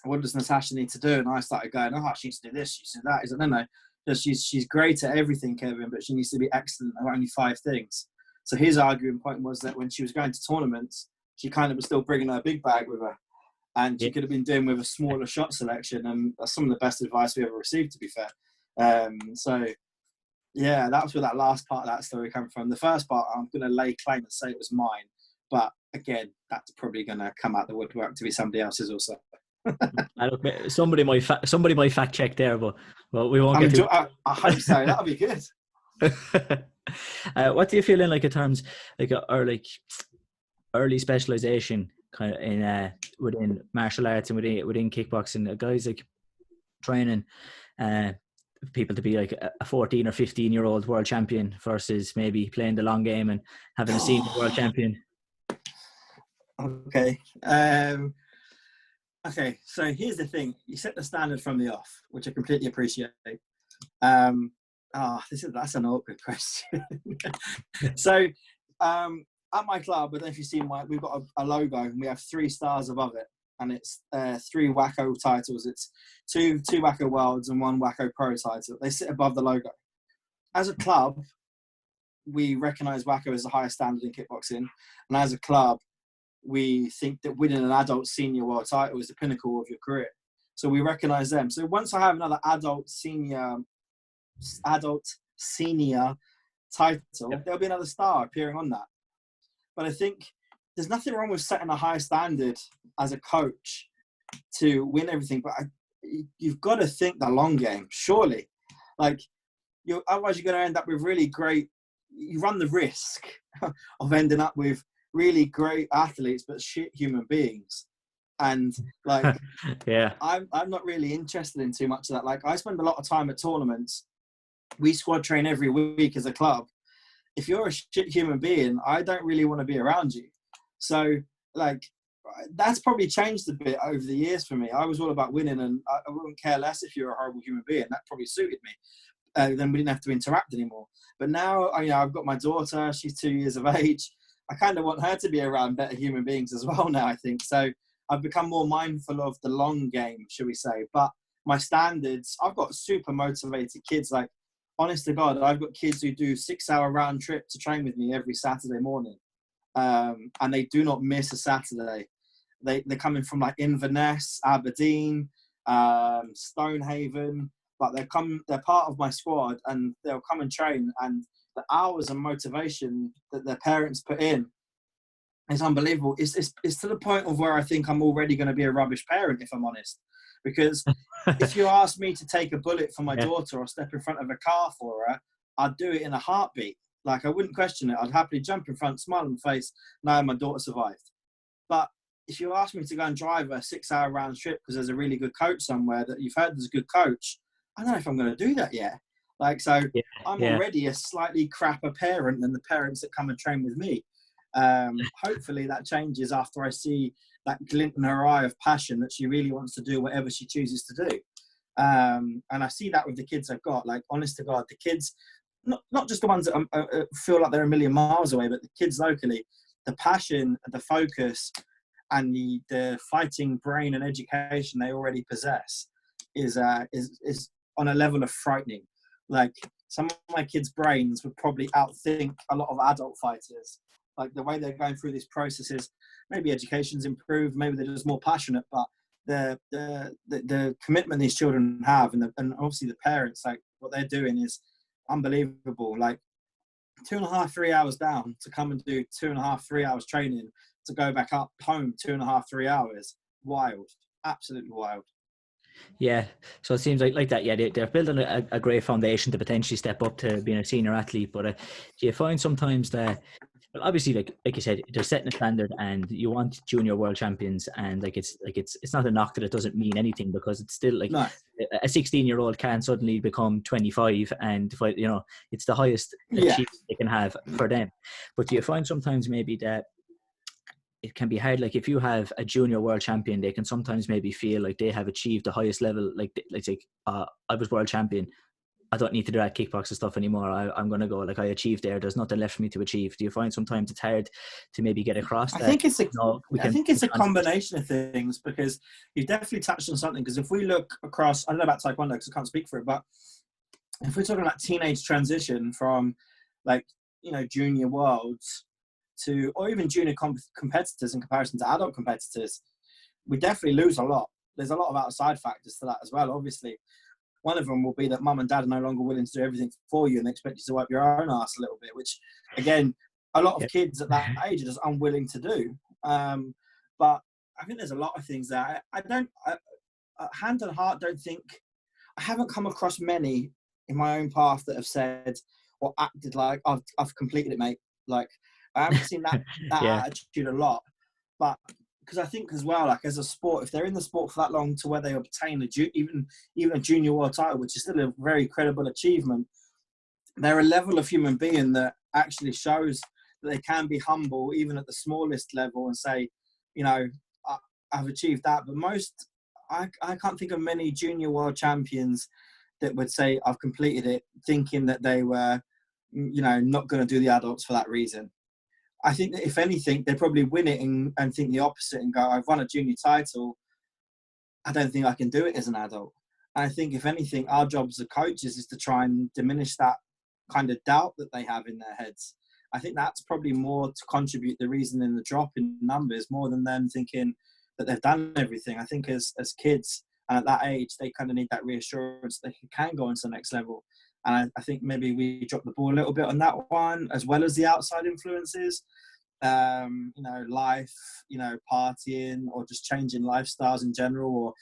Speaker 2: what does Natasha need to do? And I started going, oh, she needs to do this, she needs to do that. He's like, no, she's great at everything, Kevin, but she needs to be excellent at only 5 things. So his arguing point was that when she was going to tournaments, she kind of was still bringing her big bag with her, and she could have been doing with a smaller shot selection. And that's some of the best advice we ever received, to be fair. So yeah, that was where that last part of that story came from. The first part, I'm going to lay claim and say it was mine, but again, that's probably going to come out the woodwork to be somebody else's also.
Speaker 1: Somebody might fact check there, but we won't get to.
Speaker 2: I hope so. That'll be good.
Speaker 1: What do you feel in, like, in terms like early specialization kind of in within martial arts and within kickboxing? Guys like training people to be like a 14 or 15-year-old world champion versus maybe playing the long game and having a senior world champion.
Speaker 2: Okay. Okay, so here's the thing. You set the standard from the off, which I completely appreciate. That's an awkward question. So at my club, I don't know if you've seen we've got a logo, and we have 3 stars above it, and it's 3 WAKO titles. It's two WAKO Worlds and 1 WAKO Pro title. They sit above the logo. As a club, we recognise WAKO as the highest standard in kickboxing, and as a club, we think that winning an adult senior world title is the pinnacle of your career. So we recognise them. So once I have another adult senior title, there'll be another star appearing on that. But I think there's nothing wrong with setting a high standard as a coach to win everything. But you've got to think the long game, surely. Like, otherwise you're going to end up with really great. You run the risk of ending up with really great athletes, but shit human beings. And, like,
Speaker 1: yeah,
Speaker 2: I'm not really interested in too much of that. Like, I spend a lot of time at tournaments. We squad train every week as a club. If you're a shit human being, I don't really want to be around you. So, like, that's probably changed a bit over the years for me. I was all about winning, and I wouldn't care less if you're a horrible human being. That probably suited me. Then we didn't have to interact anymore. But now, I've got my daughter. She's 2 years of age. I kind of want her to be around better human beings as well now, I think. So I've become more mindful of the long game, shall we say. But my standards, I've got super motivated kids. Like, honest to God, I've got kids who do 6-hour round trip to train with me every Saturday morning. And they do not miss a Saturday. They're coming from, like, Inverness, Aberdeen, Stonehaven, but they're part of my squad, and they'll come and train, and the hours and motivation that their parents put in is unbelievable. It's to the point of where I think I'm already going to be a rubbish parent, if I'm honest. Because if you ask me to take a bullet for my daughter or step in front of a car for her, I'd do it in a heartbeat. Like, I wouldn't question it. I'd happily jump in front, smile on my face, knowing my daughter survived. But if you ask me to go and drive a 6-hour round trip because there's a really good coach somewhere that you've heard there's a good coach, I don't know if I'm going to do that yet. Like, so I'm already a slightly crapper parent than the parents that come and train with me. Hopefully that changes after I see that glint in her eye of passion that she really wants to do whatever she chooses to do. And I see that with the kids I've got. Like, honest to God, the kids, not just the ones that feel like they're a million miles away, but the kids locally, the passion, the focus, and the fighting brain and education they already possess is on a level of frightening. Like, some of my kids' brains would probably outthink a lot of adult fighters. Like, the way they're going through these processes, maybe education's improved, maybe they're just more passionate, but the commitment these children have, and obviously the parents, like, what they're doing is unbelievable. Like, 2.5, 3 hours down to come and do 2.5, 3 hours training to go back up home 2.5, 3 hours. Wild, absolutely wild.
Speaker 1: Yeah, so it seems like that. Yeah, they're building a great foundation to potentially step up to being a senior athlete. But do you find sometimes that, well, obviously, like you said, they're setting a standard, and you want junior world champions, and it's not a knock that it doesn't mean anything, because it's still like a 16-year-old can suddenly become 25, and it's the highest achievement they can have for them. But do you find sometimes maybe that it can be hard, like if you have a junior world champion, they can sometimes maybe feel like they have achieved the highest level, like I was world champion, I don't need to do that kickboxing stuff anymore, I'm going to go, like, I achieved there's nothing left for me to achieve. Do you find sometimes it's hard to maybe get across that?
Speaker 2: I think it's a combination of things, because you've definitely touched on something. Because if we look across, I don't know about Taekwondo because I can't speak for it, but if we're talking about teenage transition from, like, junior worlds to, or even junior competitors in comparison to adult competitors, we definitely lose a lot. There's a lot of outside factors to that as well. Obviously, one of them will be that mum and dad are no longer willing to do everything for you, and they expect you to wipe your own ass a little bit, which, again, a lot of kids at that age are just unwilling to do. But I think there's a lot of things that I hand on heart, don't think, I haven't come across many in my own path that have said or acted like, I've completed it, mate. Like, I haven't seen that attitude a lot. But because I think as well, like, as a sport, if they're in the sport for that long to where they obtain even a junior world title, which is still a very credible achievement, they're a level of human being that actually shows that they can be humble even at the smallest level and say, I've achieved that. But I can't think of many junior world champions that would say I've completed it, thinking that they were, not going to do the adults for that reason. I think that if anything, they probably win it and think the opposite and go, I've won a junior title, I don't think I can do it as an adult. And I think, if anything, our job as coaches is to try and diminish that kind of doubt that they have in their heads. I think that's probably more to contribute the reason in the drop in numbers, more than them thinking that they've done everything. I think as kids and at that age, they kind of need that reassurance that they can go on to the next level. And I think maybe we dropped the ball a little bit on that one, as well as the outside influences, life, partying, or just changing lifestyles in general, or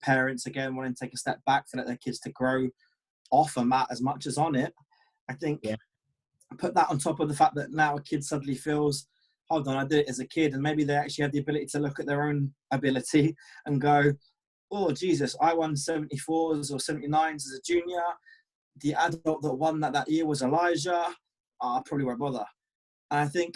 Speaker 2: parents, again, wanting to take a step back to let their kids to grow off a mat as much as on it. I think put that on top of the fact that now a kid suddenly feels, hold on, I did it as a kid, and maybe they actually have the ability to look at their own ability and go, oh, Jesus, I won 74s or 79s as a junior. The adult that won that year was Elijah. I probably won't bother. And I think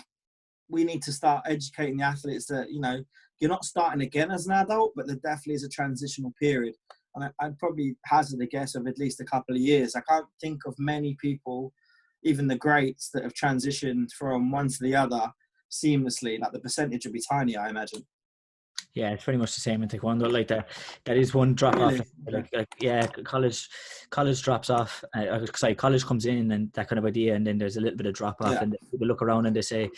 Speaker 2: we need to start educating the athletes that, you're not starting again as an adult, but there definitely is a transitional period. And I'd probably hazard a guess of at least a couple of years. I can't think of many people, even the greats, that have transitioned from one to the other seamlessly. Like, the percentage would be tiny, I imagine.
Speaker 1: Yeah, it's pretty much the same in Taekwondo. Like that is one drop off. College drops off. College comes in and that kind of idea, and then there's a little bit of drop off, and people look around and they say,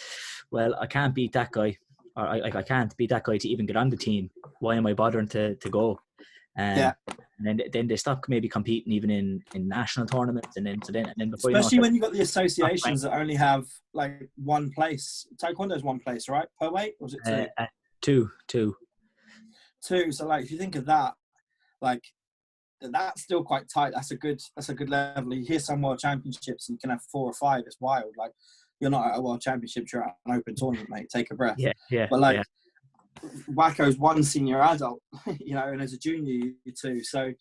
Speaker 1: "Well, I can't beat that guy, or I can't beat that guy to even get on the team. Why am I bothering to go?" And then they stop maybe competing even in national tournaments, and then before
Speaker 2: especially when you've got the associations that only have like one place. Taekwondo is one place, right? Per weight, or was it two?
Speaker 1: Two.
Speaker 2: So, like, if you think of that, like, that's still quite tight. That's a good level. You hear some world championships and you can have 4 or 5. It's wild. Like, you're not at a world championship, you're at an open tournament, mate. Take a breath.
Speaker 1: Yeah.
Speaker 2: But like, WAKO's one senior adult, and as a junior, you too. So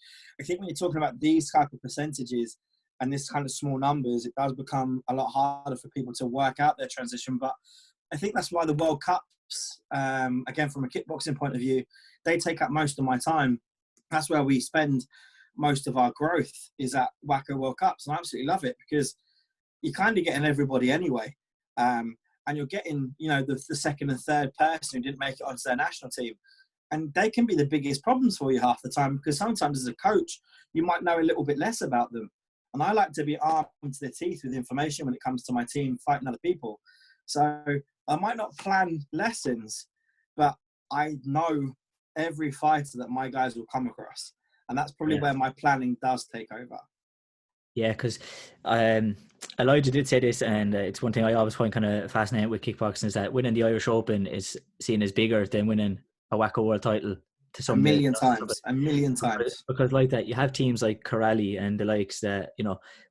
Speaker 2: I think when you're talking about these type of percentages and this kind of small numbers, it does become a lot harder for people to work out their transition. But I think that's why the World Cups, again, from a kickboxing point of view, they take up most of my time. That's where we spend most of our growth, is at WAKO World Cups. And I absolutely love it because you're kind of getting everybody anyway. And you're getting, the second and third person who didn't make it onto their national team. And they can be the biggest problems for you half the time, because sometimes as a coach, you might know a little bit less about them. And I like to be armed to the teeth with information when it comes to my team fighting other people. So I might not plan lessons, but I know every fighter that my guys will come across. And that's probably where my planning does take over.
Speaker 1: Yeah, because Elijah did say this, and it's one thing I always find kind of fascinating with kickboxing, is that winning the Irish Open is seen as bigger than winning a WAKO World title. To some
Speaker 2: a million times.
Speaker 1: Because like that, you have teams like Corrali and the likes that,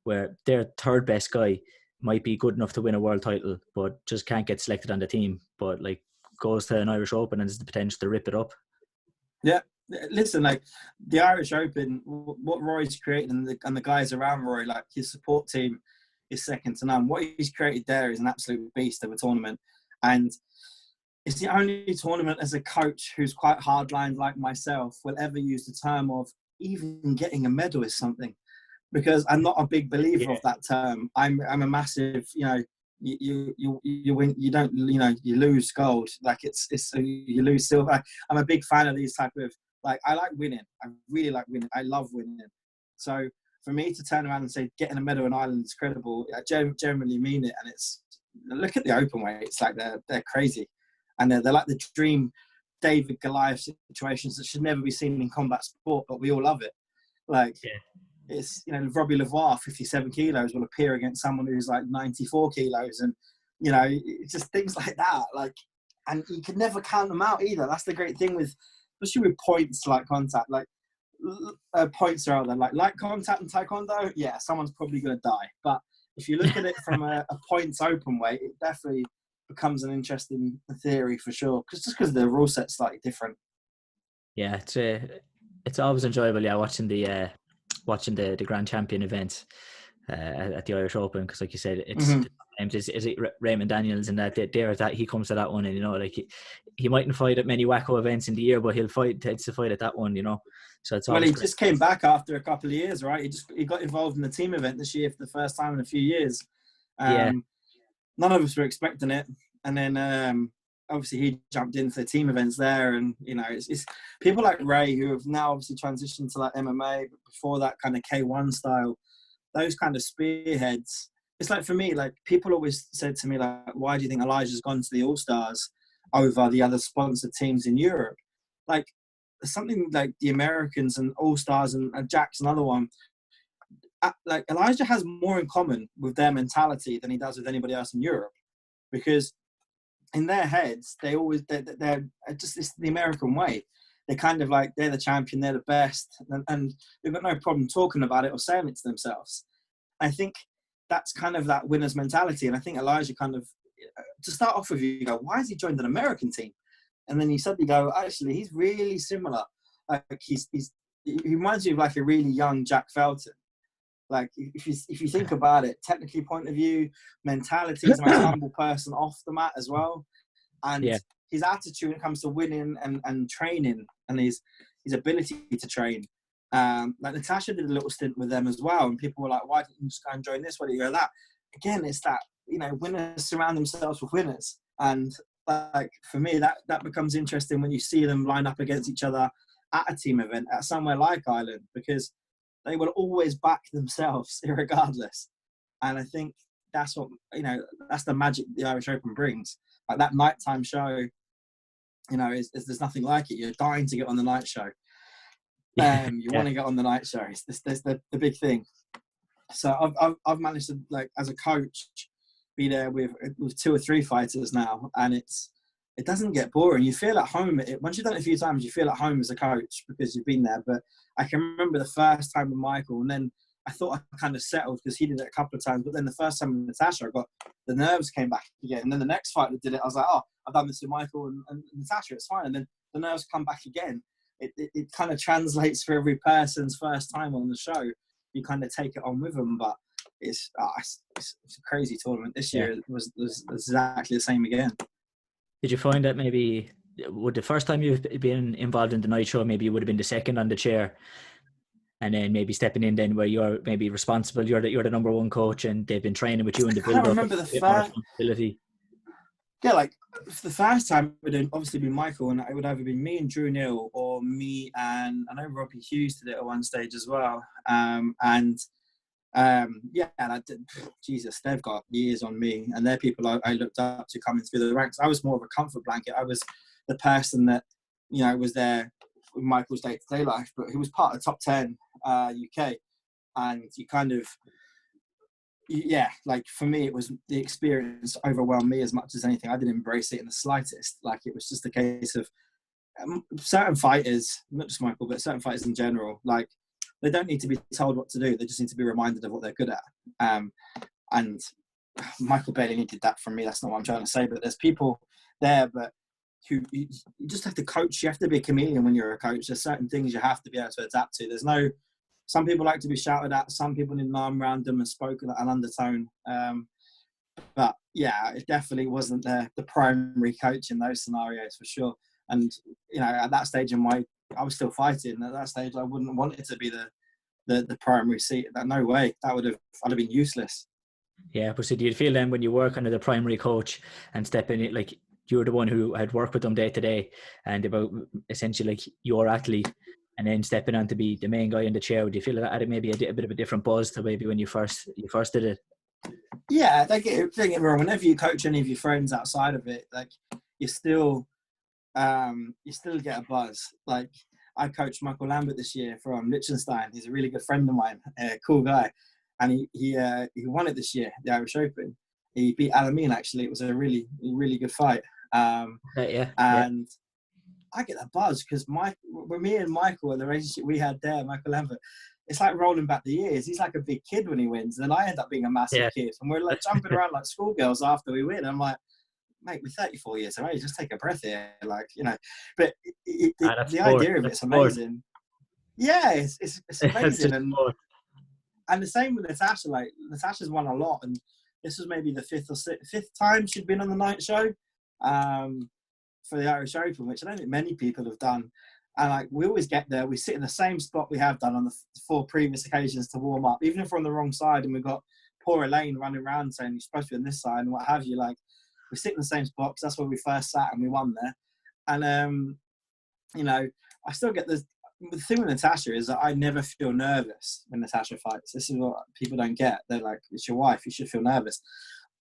Speaker 1: where their third best guy might be good enough to win a world title, but just can't get selected on the team. But like goes to an Irish Open and has the potential to rip it up.
Speaker 2: Yeah. Listen, like the Irish Open, what Roy's created and the guys around Roy, like his support team, is second to none. What he's created there is an absolute beast of a tournament. And it's the only tournament as a coach who's quite hardlined like myself will ever use the term of even getting a medal is something. Because I'm not a big believer of that term. I'm a massive, you win, you don't, you lose gold. Like it's you lose silver. I'm a big fan of these type of, like, I like winning. I really like winning. I love winning. So for me to turn around and say getting a medal in Ireland is credible, I generally mean it. And it's, look at the open weight. It's like they're crazy, and they're like the dream David Goliath situations that should never be seen in combat sport, but we all love it. Like it's, Robbie Lavoie, 57 kilos, will appear against someone who's like 94 kilos, and it's just things like that. Like, and you can never count them out either. That's the great thing with, especially with points like contact, like points are out there, like contact and Taekwondo. Yeah, someone's probably going to die. But if you look at it from a points open weight, it definitely becomes an interesting theory for sure. Because the rule set's slightly different.
Speaker 1: Yeah, it's always enjoyable. Yeah, watching the Grand Champion events at the Irish Open, because like you said, it's is it Raymond Daniels and that he comes to that one, and like he mightn't fight at many WAKO events in the year, but tends to fight at that one, So it's
Speaker 2: he just came back after a couple of years, right? He got involved in the team event this year for the first time in a few years. None of us were expecting it, and then obviously he jumped into the team events there, and it's people like Ray who have now obviously transitioned to like MMA, but before that kind of K1 style, those kind of spearheads. It's like, for me, like people always said to me, like, why do you think Elijah's gone to the All-Stars over the other sponsored teams in Europe? Like, something like the Americans and All-Stars and Jack's another one. Like, Elijah has more in common with their mentality than he does with anybody else in Europe, because in their heads, they're just, it's the American way. They're kind of like, they're the champion, they're the best, and they've got no problem talking about it or saying it to themselves. I think that's kind of that winner's mentality. And I think Elijah kind of, to start off with, you go, why has he joined an American team? And then you suddenly go, actually, he's really similar. Like he reminds you of like a really young Jack Felton. Like if you think about it, technically point of view, mentality, he's a most humble person off the mat as well. And his attitude when it comes to winning and training, and his ability to train. Like Natasha did a little stint with them as well, and people were like, why didn't you just go and join this? Why didn't you go that? Again, it's that, winners surround themselves with winners. And like for me, that becomes interesting when you see them line up against each other at a team event at somewhere like Ireland, because they will always back themselves irregardless. And I think that's what, that's the magic the Irish Open brings. Like that nighttime show, there's nothing like it. You're dying to get on the night show. You want to get on the night show. There's the big thing. So I've managed to, like, as a coach, be there with 2 or 3 fighters now, and it's it doesn't get boring. You feel at home. Once you've done it a few times, you feel at home as a coach because you've been there. But I can remember the first time with Michael, and then I thought I kind of settled because he did it a couple of times. But then the first time with Natasha, the nerves came back again. And then the next fight that did it, I was like, oh, I've done this with Michael and Natasha, it's fine. And then the nerves come back again. It kind of translates for every person's first time on the show. You kind of take it on with them, but it's a crazy tournament. This year was exactly the same again.
Speaker 1: Did you find that maybe would the first time you've been involved in the night show, maybe you would have been the second on the chair, and then maybe stepping in then where you're maybe responsible, you're the number one coach, and they've been training with you in the build-up.
Speaker 2: I remember the first responsibility. Yeah, like the first time it would obviously be Michael, and it would either be me and Drew Neal or me and I know Robbie Hughes did it at one stage as well. Jesus, they've got years on me, and they're people I looked up to coming through the ranks. I was more of a comfort blanket. I was the person that, was there with Michael's day-to-day life, but he was part of the top 10 UK, and you kind of, like for me, it was the experience overwhelmed me as much as anything. I didn't embrace it in the slightest. Like it was just a case of certain fighters, not just Michael, but certain fighters in general, like they don't need to be told what to do. They just need to be reminded of what they're good at. And Michael barely needed that from me. That's not what I'm trying to say, but there's people there, but who you just have to coach. You have to be a chameleon when you're a coach. There's certain things you have to be able to adapt to. Some people like to be shouted at. Some people need an arm around them and spoken at an undertone. But yeah, it definitely wasn't the primary coach in those scenarios for sure. And, at that stage I was still fighting. At that stage, I wouldn't want it to be the primary seat. No way. I'd have been useless.
Speaker 1: Yeah, but so do you feel then when you work under the primary coach and step in it, like you're the one who had worked with them day to day and about essentially like your athlete, and then stepping on to be the main guy in the chair, would you feel that added maybe a bit of a different buzz to maybe when you first did it? Yeah,
Speaker 2: don't get me wrong. Whenever you coach any of your friends outside of it, like you still get a buzz. Like I coached Michael Lambert this year from Liechtenstein. He's a really good friend of mine, cool guy, and he won it this year, the Irish Open. He beat Alameen actually. It was a really, really good fight. And I get a buzz because me and Michael and the relationship we had there, Michael Lambert, it's like rolling back the years. He's like a big kid when he wins, and I end up being a massive kid, and we're like jumping around like schoolgirls after we win. I'm like, mate, we're 34 years of age. Just take a breath here, But the idea of it's amazing. Yeah, it's amazing, and the same with Natasha. Like Natasha's won a lot, and this was maybe the fifth time she'd been on the night show for the Irish Open, which I don't think many people have done. And we always get there, we sit in the same spot we have done on the 4 previous occasions to warm up, even if we're on the wrong side and we've got poor Elaine running around saying you're supposed to be on this side and what have you. Like we sit in the same spot because that's where we first sat and we won there. And I still get the thing with Natasha is that I never feel nervous when Natasha fights. This is what people don't get. They're like, it's your wife, you should feel nervous.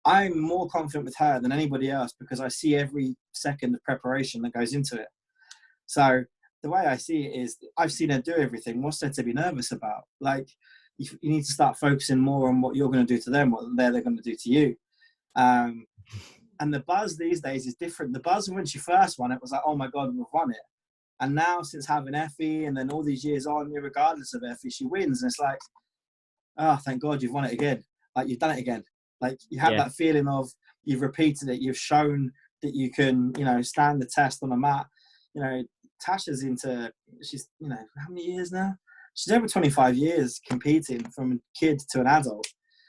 Speaker 2: I'm more confident with her than anybody else because I see every second of preparation that goes into it. So the way I see it is I've seen her do everything. What's there to be nervous about? Like, you need to start focusing more on what you're going to do to them, what they're going to do to you. And the buzz these days is different. The buzz when she first won it was like, oh my God, we've won it. And now since having Effie and then all these years on, regardless of Effie, she wins. And it's like, oh, thank God you've won it again. Like you've done it again. Like you have that feeling of you've repeated it. You've shown that you can, stand the test on a mat. Tasha's she's, how many years now? She's over 25 years competing from a kid to an adult.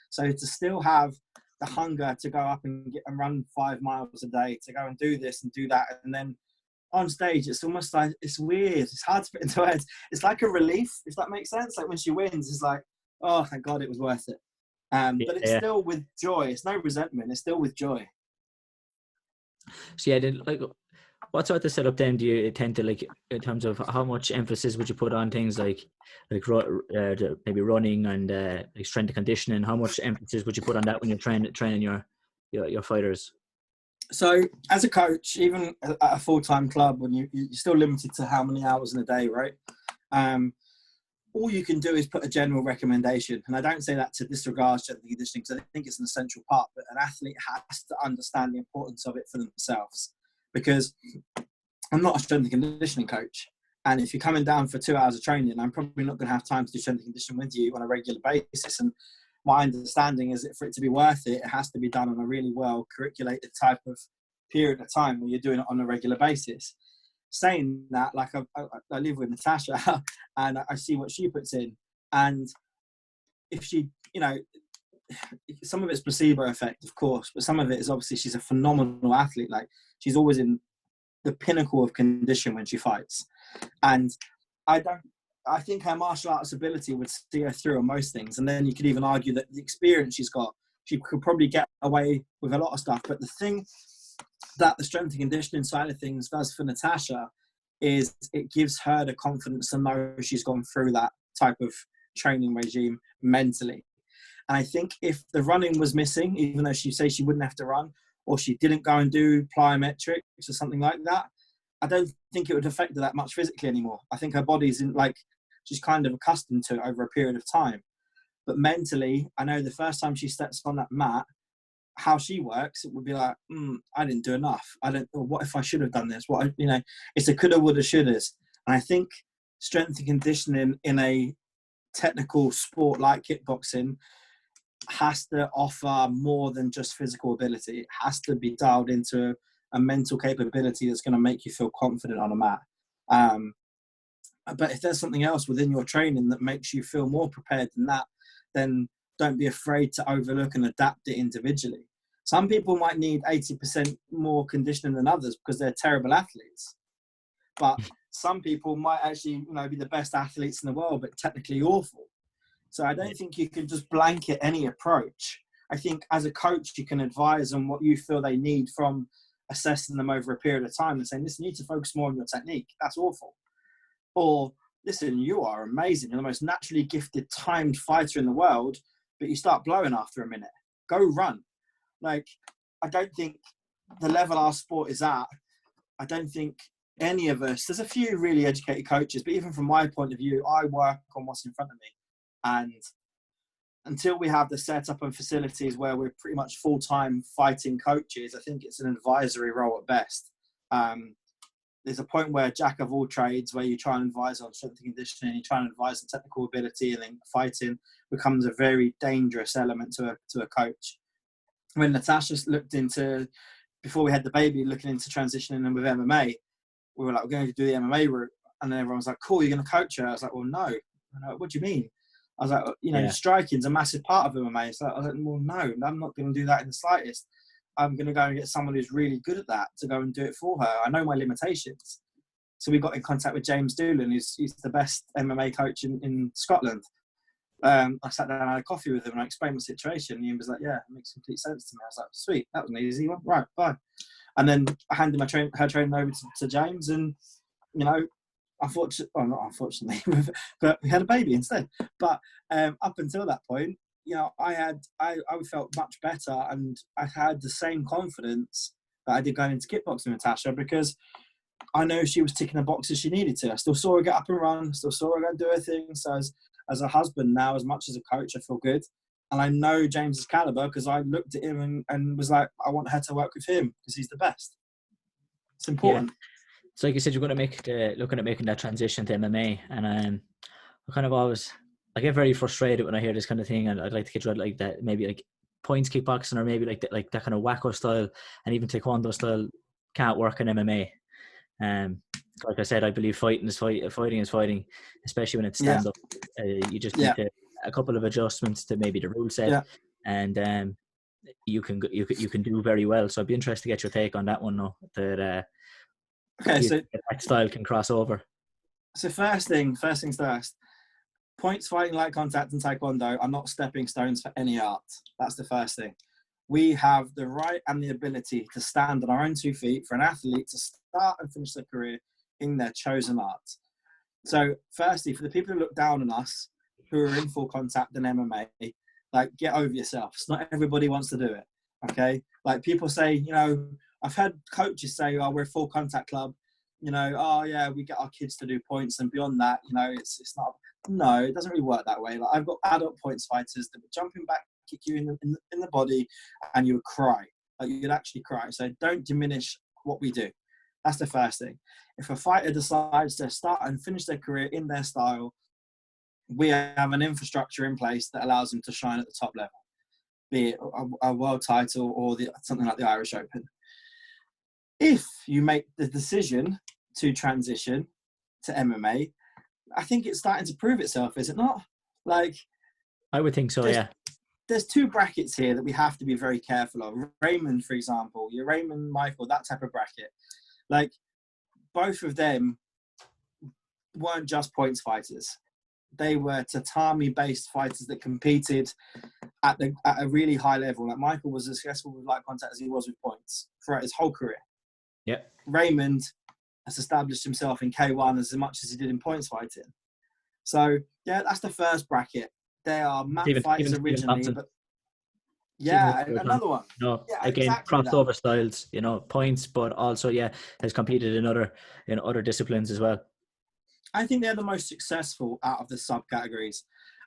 Speaker 2: So to still have the hunger to go up and run 5 miles a day, to go and do this and do that. And then on stage, it's almost like, it's weird. It's hard to put into words. It's like a relief, if that makes sense. Like when she wins, it's like, oh, thank God it was worth it. But it's still with joy. It's no resentment. It's still with joy.
Speaker 1: So what sort of setup then do you tend to like in terms of how much emphasis would you put on things like maybe running and like strength and conditioning? How much emphasis would you put on that when you're training your fighters?
Speaker 2: So as a coach, even at a full-time club, when you're still limited to how many hours in a day, right? All you can do is put a general recommendation. And I don't say that to disregard strength and conditioning because I think it's an essential part, but an athlete has to understand the importance of it for themselves. because I'm not a strength and conditioning coach. And if you're coming down for 2 hours of training, I'm probably not going to have time to do strength and conditioning with you on a regular basis. And my understanding is that for it to be worth it, it has to be done on a really well curriculated type of period of time where you're doing it on a regular basis. Saying that, like I live with Natasha and I see what she puts in. And if she, some of it's placebo effect, of course, but some of it is obviously she's a phenomenal athlete. Like, she's always in the pinnacle of condition when she fights. And I think her martial arts ability would see her through on most things. And then you could even argue that the experience she's got, she could probably get away with a lot of stuff. But the thing that the strength and conditioning side of things does for Natasha is it gives her the confidence to know she's gone through that type of training regime mentally. And I think if the running was missing, even though she says she wouldn't have to run, or she didn't go and do plyometrics or something like that, I don't think it would affect her that much physically anymore. I think her body's she's kind of accustomed to it over a period of time. But mentally, I know the first time she steps on that mat, how she works, it would be like, I didn't do enough. What if I should have done this? It's a coulda, woulda, shouldas. And I think strength and conditioning in a technical sport like kickboxing has to offer more than just physical ability. It has to be dialed into a mental capability that's going to make you feel confident on a mat. But if there's something else within your training that makes you feel more prepared than that, then don't be afraid to overlook and adapt it individually. Some people might need 80% more conditioning than others because they're terrible athletes. But some people might actually, be the best athletes in the world, but technically awful. So I don't think you can just blanket any approach. I think as a coach, you can advise on what you feel they need from assessing them over a period of time and saying, listen, you need to focus more on your technique. That's awful. Or, listen, you are amazing. You're the most naturally gifted, timed fighter in the world, but you start blowing after a minute. Go run. I don't think the level our sport is at, I don't think any of us, there's a few really educated coaches, but even from my point of view, I work on what's in front of me. And until we have the setup and facilities where we're pretty much full-time fighting coaches, I think it's an advisory role at best. There's a point where jack of all trades, where you try and advise on strength and conditioning, you try and advise on technical ability, and then fighting becomes a very dangerous element to a coach. When Natasha looked into, before we had the baby, looking into transitioning with MMA, we were like, we're going to do the MMA route. And then everyone was like, cool, you're going to coach her? I was like, well, no. Like, what do you mean? I was like, striking's a massive part of MMA. So I was like, well, no, I'm not going to do that in the slightest. I'm going to go and get someone who's really good at that to go and do it for her. I know my limitations. So we got in contact with James Doolan, who's the best MMA coach in Scotland. I sat down and had a coffee with him and I explained my situation. And he was like, yeah, it makes complete sense to me. I was like, sweet, that was an easy one. Right, bye. And then I handed her training over to James, and, unfortunately, but we had a baby instead. But up until that point, I felt much better, and I had the same confidence that I did going into kickboxing with Natasha, because I know she was ticking the boxes she needed to. I still saw her get up and run. I still saw her go and do her thing. So as a husband now, as much as a coach, I feel good. And I know James's caliber because I looked at him and was like, I want her to work with him because he's the best. It's important.
Speaker 1: Yeah. So like you said, you're going to looking at making that transition to MMA, and I kind of always, I get very frustrated when I hear this kind of thing, and I'd like to get rid of like that, maybe like points kickboxing, or maybe like that kind of WAKO style and even Taekwondo style can't work in MMA. Like I said, I believe fighting is fighting, especially when it's stand up. You just need a couple of adjustments to maybe the rule set, and you can do very well. So I'd be interested to get your take on that one. No, that so that style can cross over.
Speaker 2: So first things first. Points fighting, light contact, and Taekwondo are not stepping stones for any art. That's the first thing. We have the right and the ability to stand on our own 2 feet for an athlete to start and finish their career in their chosen art. So firstly, for the people who look down on us, who are in full contact and MMA, like, get over yourselves. Not everybody wants to do it, okay? Like, people say, I've heard coaches say, oh, we're a full contact club. Oh yeah, we get our kids to do points, and beyond that, it's not. No, it doesn't really work that way. Like, I've got adult points fighters that would jumping back, kick you in the body, and you would cry. Like, you'd actually cry. So don't diminish what we do. That's the first thing. If a fighter decides to start and finish their career in their style, we have an infrastructure in place that allows them to shine at the top level, be it a world title or something like the Irish Open. If you make the decision to transition to MMA, I think it's starting to prove itself, is it not? Like,
Speaker 1: I would think so, yeah.
Speaker 2: There's two brackets here that we have to be very careful of. Raymond, for example, your Raymond, Michael, that type of bracket. Like, both of them weren't just points fighters. They were tatami-based fighters that competed at a really high level. Like, Michael was as successful with light contact as he was with points throughout his whole career.
Speaker 1: Yeah.
Speaker 2: Raymond has established himself in K1 as much as he did in points fighting. So, yeah, that's the first bracket. They are mat fighters originally, but yeah, another one.
Speaker 1: No,
Speaker 2: yeah,
Speaker 1: again,
Speaker 2: exactly
Speaker 1: crossover styles, points, but also, has competed in other disciplines as well.
Speaker 2: I think they're the most successful out of the subcategories.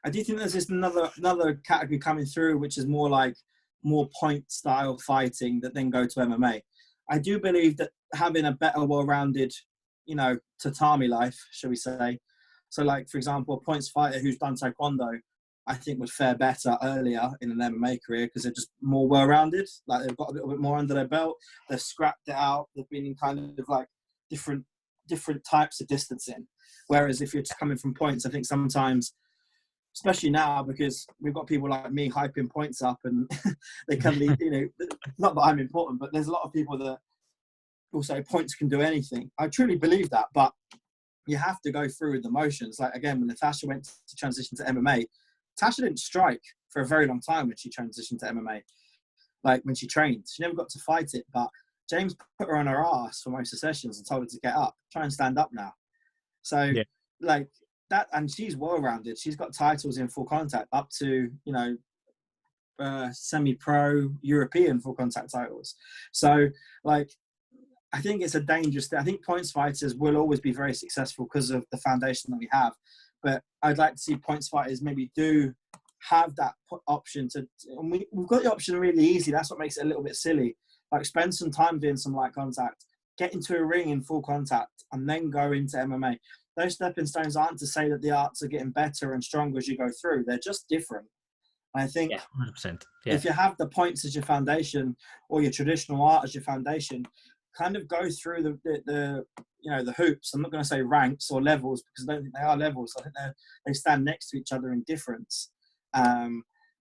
Speaker 2: I do think there's this another category coming through, which is more point style fighting that then go to MMA. I do believe that having a better, well-rounded, tatami life, shall we say. So, like, for example, a points fighter who's done Taekwondo, I think would fare better earlier in an MMA career because they're just more well-rounded. Like, they've got a little bit more under their belt. They've scrapped it out. They've been in kind of like different types of distancing. Whereas if you're just coming from points, I think sometimes, especially now, because we've got people like me hyping points up and they can leave, not that I'm important, but there's a lot of people that will say points can do anything. I truly believe that, but you have to go through the motions. Like, again, when Natasha went to transition to MMA, Natasha didn't strike for a very long time when she transitioned to MMA. Like, when she trained, she never got to fight it, but James put her on her ass for most of the sessions and told her to get up, try and stand up now. So, like that, and she's well-rounded. She's got titles in full contact up to, semi-pro European full contact titles. So, like, I think it's a dangerous thing. I think points fighters will always be very successful because of the foundation that we have. But I'd like to see points fighters maybe do have that option to, and we've got the option really easy. That's what makes it a little bit silly. Like, spend some time doing some light contact, get into a ring in full contact, and then go into MMA. Those stepping stones aren't to say that the arts are getting better and stronger as you go through. They're just different. I think
Speaker 1: 100%.
Speaker 2: If you have the points as your foundation or your traditional art as your foundation, kind of go through the hoops. I'm not going to say ranks or levels because I don't think they are levels. I think they stand next to each other in difference.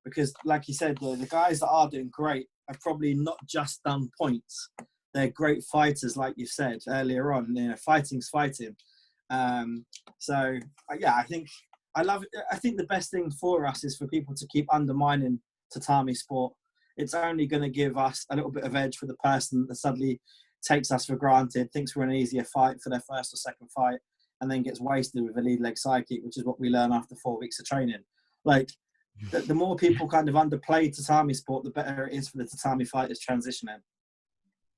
Speaker 2: Because, like you said, the guys that are doing great have probably not just done points. They're great fighters, like you said earlier on. Fighting's fighting. So, I think the best thing for us is for people to keep undermining tatami sport. It's only going to give us a little bit of edge for the person that suddenly takes us for granted, thinks we're an easier fight for their first or second fight, and then gets wasted with a lead leg side kick, which is what we learn after 4 weeks of training. Like, the more people kind of underplay tatami sport, the better it is for the tatami fighters transitioning.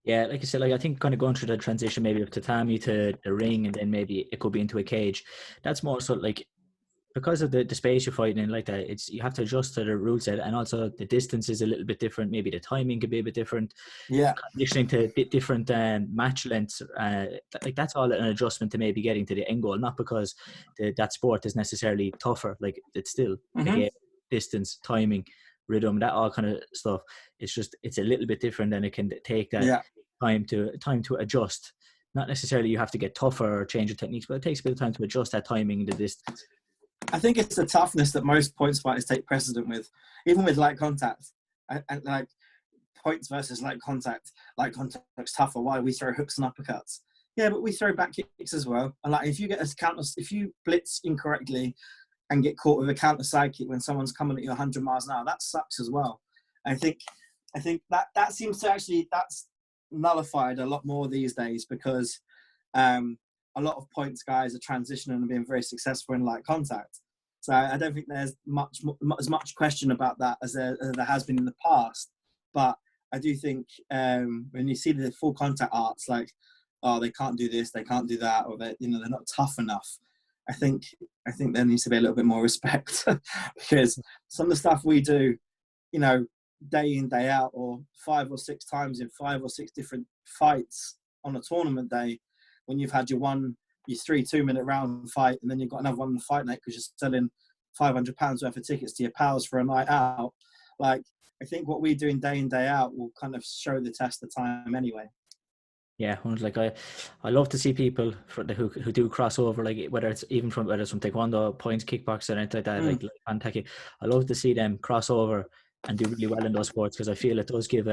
Speaker 2: Yeah,
Speaker 1: like I said, I think kind of going through the transition maybe of tatami to the ring, and then maybe it could be into a cage. That's more so like, because of the space you're fighting in, like that, you have to adjust to the rule set, and also the distance is a little bit different. Maybe the timing could be a bit different.
Speaker 2: Yeah,
Speaker 1: conditioning to a bit different match lengths. Like, that's all an adjustment to maybe getting to the end goal. Not because that sport is necessarily tougher. Like, it's still again, distance, timing, rhythm, that all kind of stuff. It's just it's a little bit different, and it can take that time to adjust. Not necessarily you have to get tougher or change your techniques, but it takes a bit of time to adjust that timing, the distance.
Speaker 2: I think it's the toughness that most points fighters take precedent with, even with light contact. And like, points versus light contact. Light contact's tougher. Why? We throw hooks and uppercuts. Yeah, but we throw back kicks as well. And like, if you blitz incorrectly and get caught with a counter side kick when someone's coming at you 100 miles an hour, that sucks as well. I think that seems to actually, that's nullified a lot more these days, because a lot of points guys are transitioning and being very successful in light contact. So I don't think there's as much question about that as there has been in the past. But I do think when you see the full contact arts, like, oh, they can't do this, they can't do that, or they're not tough enough. I think there needs to be a little bit more respect because some of the stuff we do, day in, day out, or 5 or 6 times in 5 or 6 different fights on a tournament day when you've had your 3 2-minute round fight, and then you've got another one on the fight night because you're selling £500 worth of tickets to your pals for a night out. Like, I think what we're doing day in, day out will kind of show the test of time anyway.
Speaker 1: Yeah, like I love to see people who do cross over, like whether it's from Taekwondo, points, kickboxing, or anything like that, like Panteki. I love to see them cross over and do really well in those sports, because I feel it does give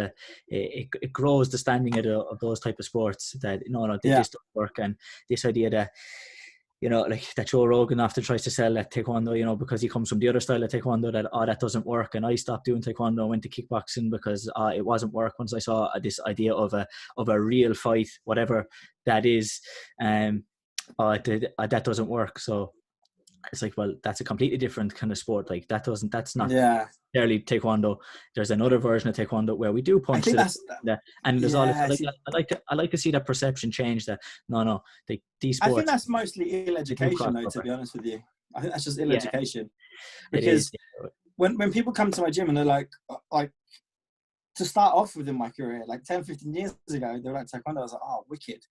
Speaker 1: it grows the standing of those type of sports, that this does work. And this idea that, like that Joe Rogan often tries to sell at Taekwondo, because he comes from the other style of Taekwondo, that doesn't work. And I stopped doing Taekwondo and went to kickboxing because it wasn't work once I saw this idea of a real fight, whatever that is. That doesn't work. So it's like, well, that's a completely different kind of sport. Like that's not necessarily Taekwondo. There's another version of Taekwondo where we do punch and there's all this, I like to see that perception change, that these sports,
Speaker 2: I think that's mostly ill education though, to be honest with you. I think that's just ill education, because when people come to my gym and they're like to start off with in my career, like 10-15 years ago, they were like, Taekwondo. I was like, oh, wicked,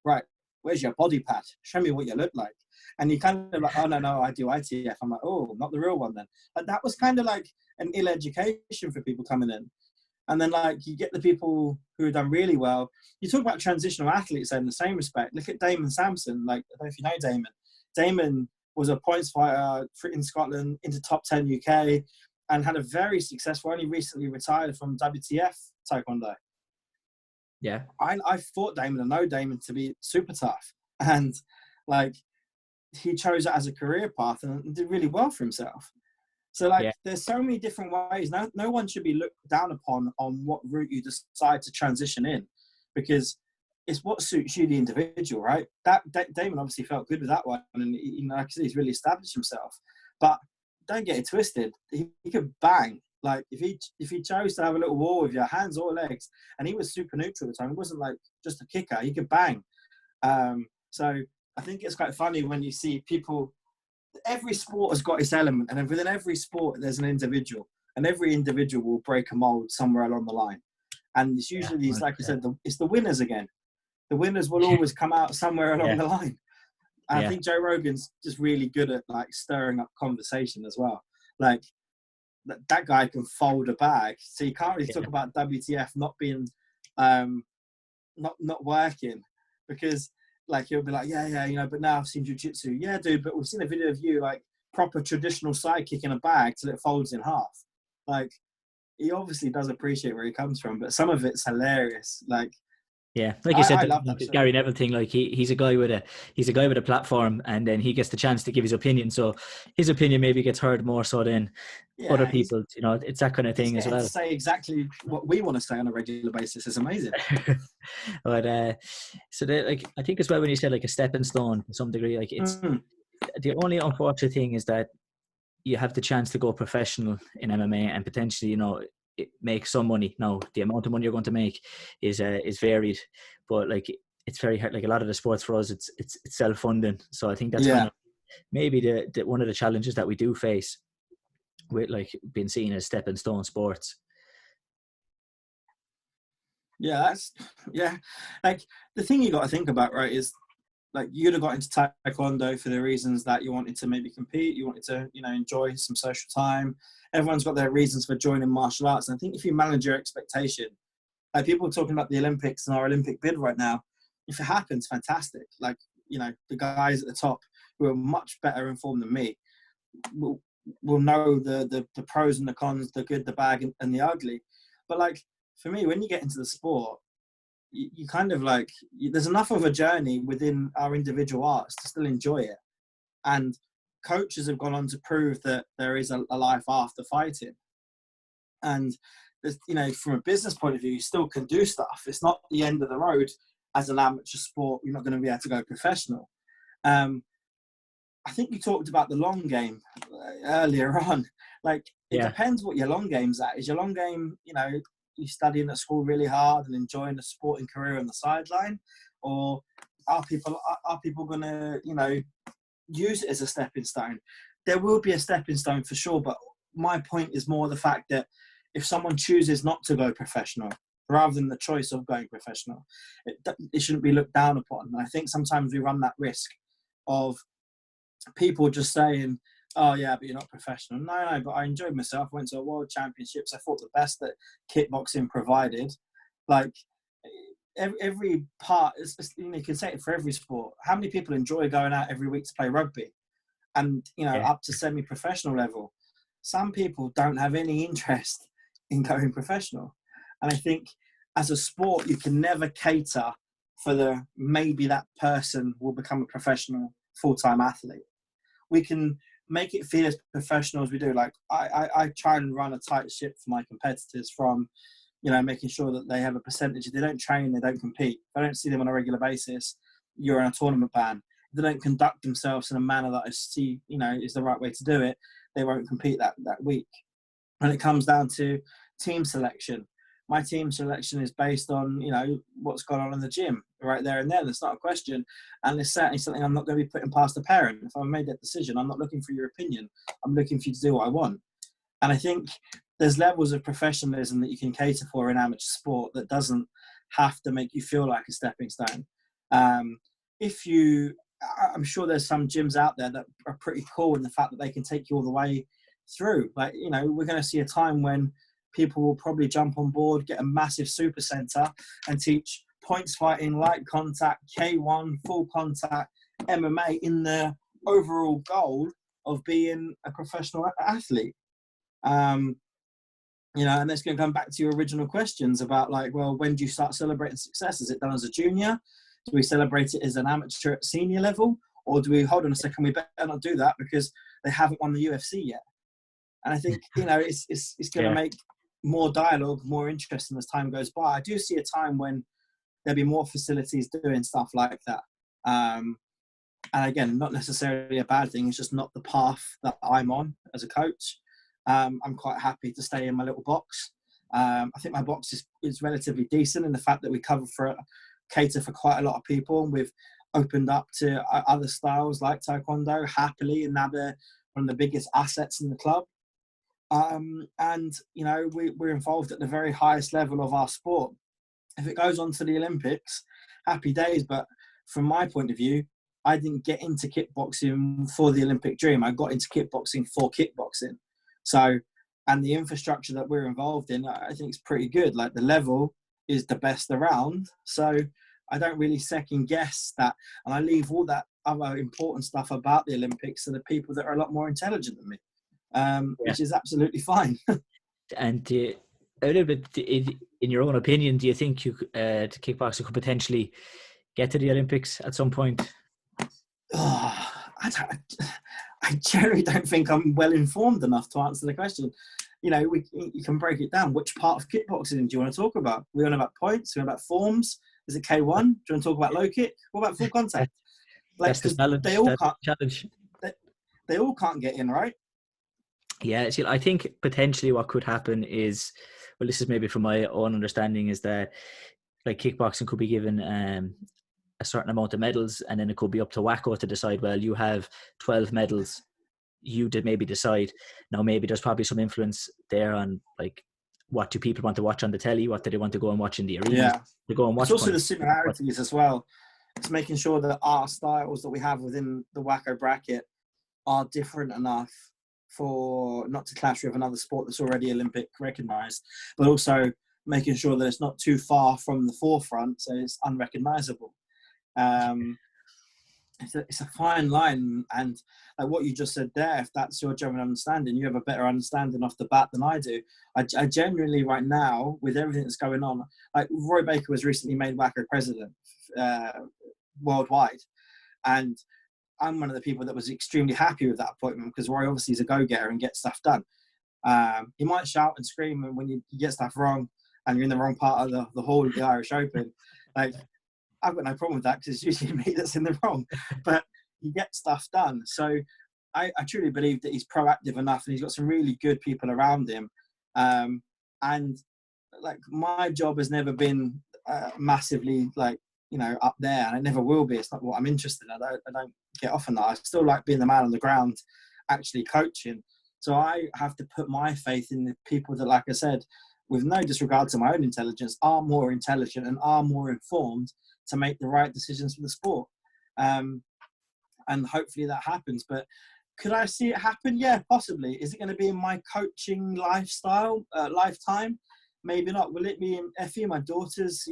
Speaker 2: right, where's your body pad, show me what you look like. And you kind of like, oh, no, I do ITF. I'm like, oh, not the real one then. And that was kind of like an ill education for people coming in. And then like you get the people who have done really well. You talk about transitional athletes in the same respect. Look at Damon Sampson. Like, I don't know if you know Damon. Damon was a points fighter in Scotland, into top 10 UK, and had a very successful, only recently retired from WTF Taekwondo.
Speaker 1: Yeah.
Speaker 2: I fought Damon and know Damon to be super tough. And like, he chose it as a career path and did really well for himself. So like, there's so many different ways. No one should be looked down upon on what route you decide to transition in, because it's what suits you, the individual, right? That Damon obviously felt good with that one, and like I said, he's really established himself. But don't get it twisted. He could bang. Like if he chose to have a little war with your hands or legs, and he was super neutral at the time. He wasn't like just a kicker. He could bang. So I think it's quite funny when you see people. Every sport has got its element, and within every sport there's an individual, and every individual will break a mold somewhere along the line. And it's usually, like I said, it's the winners again. The winners will always come out somewhere along the line. And I think Joe Rogan's just really good at like stirring up conversation as well. Like that guy can fold a bag, so you can't really talk about WTF not being not working, because like he'll be like, but now I've seen jiu-jitsu. Yeah, dude, but we've seen a video of you like proper traditional side kick in a bag till it folds in half. Like, he obviously does appreciate where he comes from, but some of it's hilarious. Like,
Speaker 1: like you said, the Gary Neville thing, like he's a guy with a platform, and then he gets the chance to give his opinion. So his opinion maybe ggets heard more so than other people. It's that kind of thing as well.
Speaker 2: To say exactly what we want to say on a regular basis is amazing.
Speaker 1: But I think as well, when you said like a stepping stone to some degree, like it's the only unfortunate thing is that you have the chance to go professional in MMA and potentially, it makes some money. Now, the amount of money you're going to make is varied, but like it's very hard. Like a lot of the sports for us, it's self-funding. So I think that's kind of maybe the one of the challenges that we do face with like being seen as stepping stone sports.
Speaker 2: Like the thing you got to think about, right, is like you'd have got into Taekwondo for the reasons that you wanted to maybe compete, you wanted to, enjoy some social time. Everyone's got their reasons for joining martial arts. And I think if you manage your expectation, like people are talking about the Olympics and our Olympic bid right now, if it happens, fantastic. Like, the guys at the top who are much better informed than me will know the pros and the cons, the good, the bad, and the ugly. But like, for me, when you get into the sport, you kind of like, there's enough of a journey within our individual arts to still enjoy it. And coaches have gone on to prove that there is a life after fighting. And, from a business point of view, you still can do stuff. It's not the end of the road. As an amateur sport, you're not going to be able to go professional. I think you talked about the long game earlier on. Like, it depends what your long game's at. Is your long game, you studying at school really hard and enjoying the sporting career on the sideline, or are people going to use it as a stepping stone? There will be a stepping stone for sure, but my point is more the fact that if someone chooses not to go professional, rather than the choice of going professional. It shouldn't be looked down upon. And I think sometimes we run that risk of people just saying, oh yeah, but you're not professional. No, but I enjoyed myself. I went to a world championships. I thought the best that kickboxing provided. Like every part, you can say it for every sport. How many people enjoy going out every week to play rugby? And, up to semi-professional level. Some people don't have any interest in going professional. And I think as a sport, you can never cater for maybe that person will become a professional full-time athlete. We can make it feel as professional as we do. Like I try and run a tight ship for my competitors from, making sure that they have a percentage. If they don't train, they don't compete. If I don't see them on a regular basis, you're in a tournament ban. If they don't conduct themselves in a manner that I see, is the right way to do it, they won't compete that week. When it comes down to team selection, my team selection is based on, what's gone on in the gym right there and then. It's not a question. And it's certainly something I'm not going to be putting past a parent. If I've made that decision, I'm not looking for your opinion. I'm looking for you to do what I want. And I think there's levels of professionalism that you can cater for in amateur sport that doesn't have to make you feel like a stepping stone. I'm sure there's some gyms out there that are pretty cool in the fact that they can take you all the way through. Like, we're going to see a time when people will probably jump on board, get a massive super center and teach points fighting, light contact, K1, full contact, MMA in the overall goal of being a professional athlete. And that's going to come back to your original questions about when do you start celebrating success? Is it done as a junior? Do we celebrate it as an amateur at senior level? Or do we, hold on a second, we better not do that because they haven't won the UFC yet? And I think, it's going to make more dialogue, more interesting as time goes by. I do see a time when there'll be more facilities doing stuff like that. And again, not necessarily a bad thing. It's just not the path that I'm on as a coach. I'm quite happy to stay in my little box. I think my box is relatively decent in the fact that we cater for quite a lot of people. We've opened up to other styles like Taekwondo happily, and now they're one of the biggest assets in the club. We're involved at the very highest level of our sport. If it goes on to the Olympics, happy days. But from my point of view, I didn't get into kickboxing for the Olympic dream. I got into kickboxing for kickboxing. So, and the infrastructure that we're involved in, I think it's pretty good. Like the level is the best around. So I don't really second guess that. And I leave all that other important stuff about the Olympics to the people that are a lot more intelligent than me, which is absolutely fine.
Speaker 1: And a little bit, in your own opinion, do you think kickboxing could potentially get to the Olympics at some point?
Speaker 2: I generally don't think I'm well informed enough to answer the question. You can break it down. Which part of kickboxing do you want to talk about? We want about points. We want about forms. Is it K1? Do you want to talk about low kick? What about full contact?
Speaker 1: That's the challenge.
Speaker 2: They all can't. Challenge. They all can't get in, right?
Speaker 1: Yeah, see, I think potentially what could happen is, well, this is maybe from my own understanding, is that kickboxing could be given a certain amount of medals, and then it could be up to WAKO to decide, well, you have 12 medals, you did maybe decide. Now maybe there's probably some influence there on what do people want to watch on the telly, what do they want to go and watch in the arena, to go and watch.
Speaker 2: It's also the similarities as well. It's making sure that our styles that we have within the WAKO bracket are different enough for not to clash with another sport that's already Olympic recognized, but also making sure that it's not too far from the forefront so it's unrecognizable. It's a fine line, and what you just said there, if that's your general understanding, you have a better understanding off the bat than I do. I genuinely right now, with everything that's going on, Roy Baker was recently made WAKO president worldwide, and I'm one of the people that was extremely happy with that appointment because Roy obviously is a go-getter and gets stuff done. He might shout and scream when you get stuff wrong and you're in the wrong part of the hall of the Irish Open. I've got no problem with that because it's usually me that's in the wrong, but he gets stuff done. So I truly believe that he's proactive enough and he's got some really good people around him. And my job has never been massively up there, and it never will be. It's not what I'm interested in. I don't get off on that. I still like being the man on the ground, actually coaching. So I have to put my faith in the people that, like I said, with no disregard to my own intelligence, are more intelligent and are more informed to make the right decisions for the sport. And hopefully that happens. But could I see it happen? Yeah, possibly. Is it going to be in my coaching lifetime? Maybe not. Will it be in Effie, my daughter's,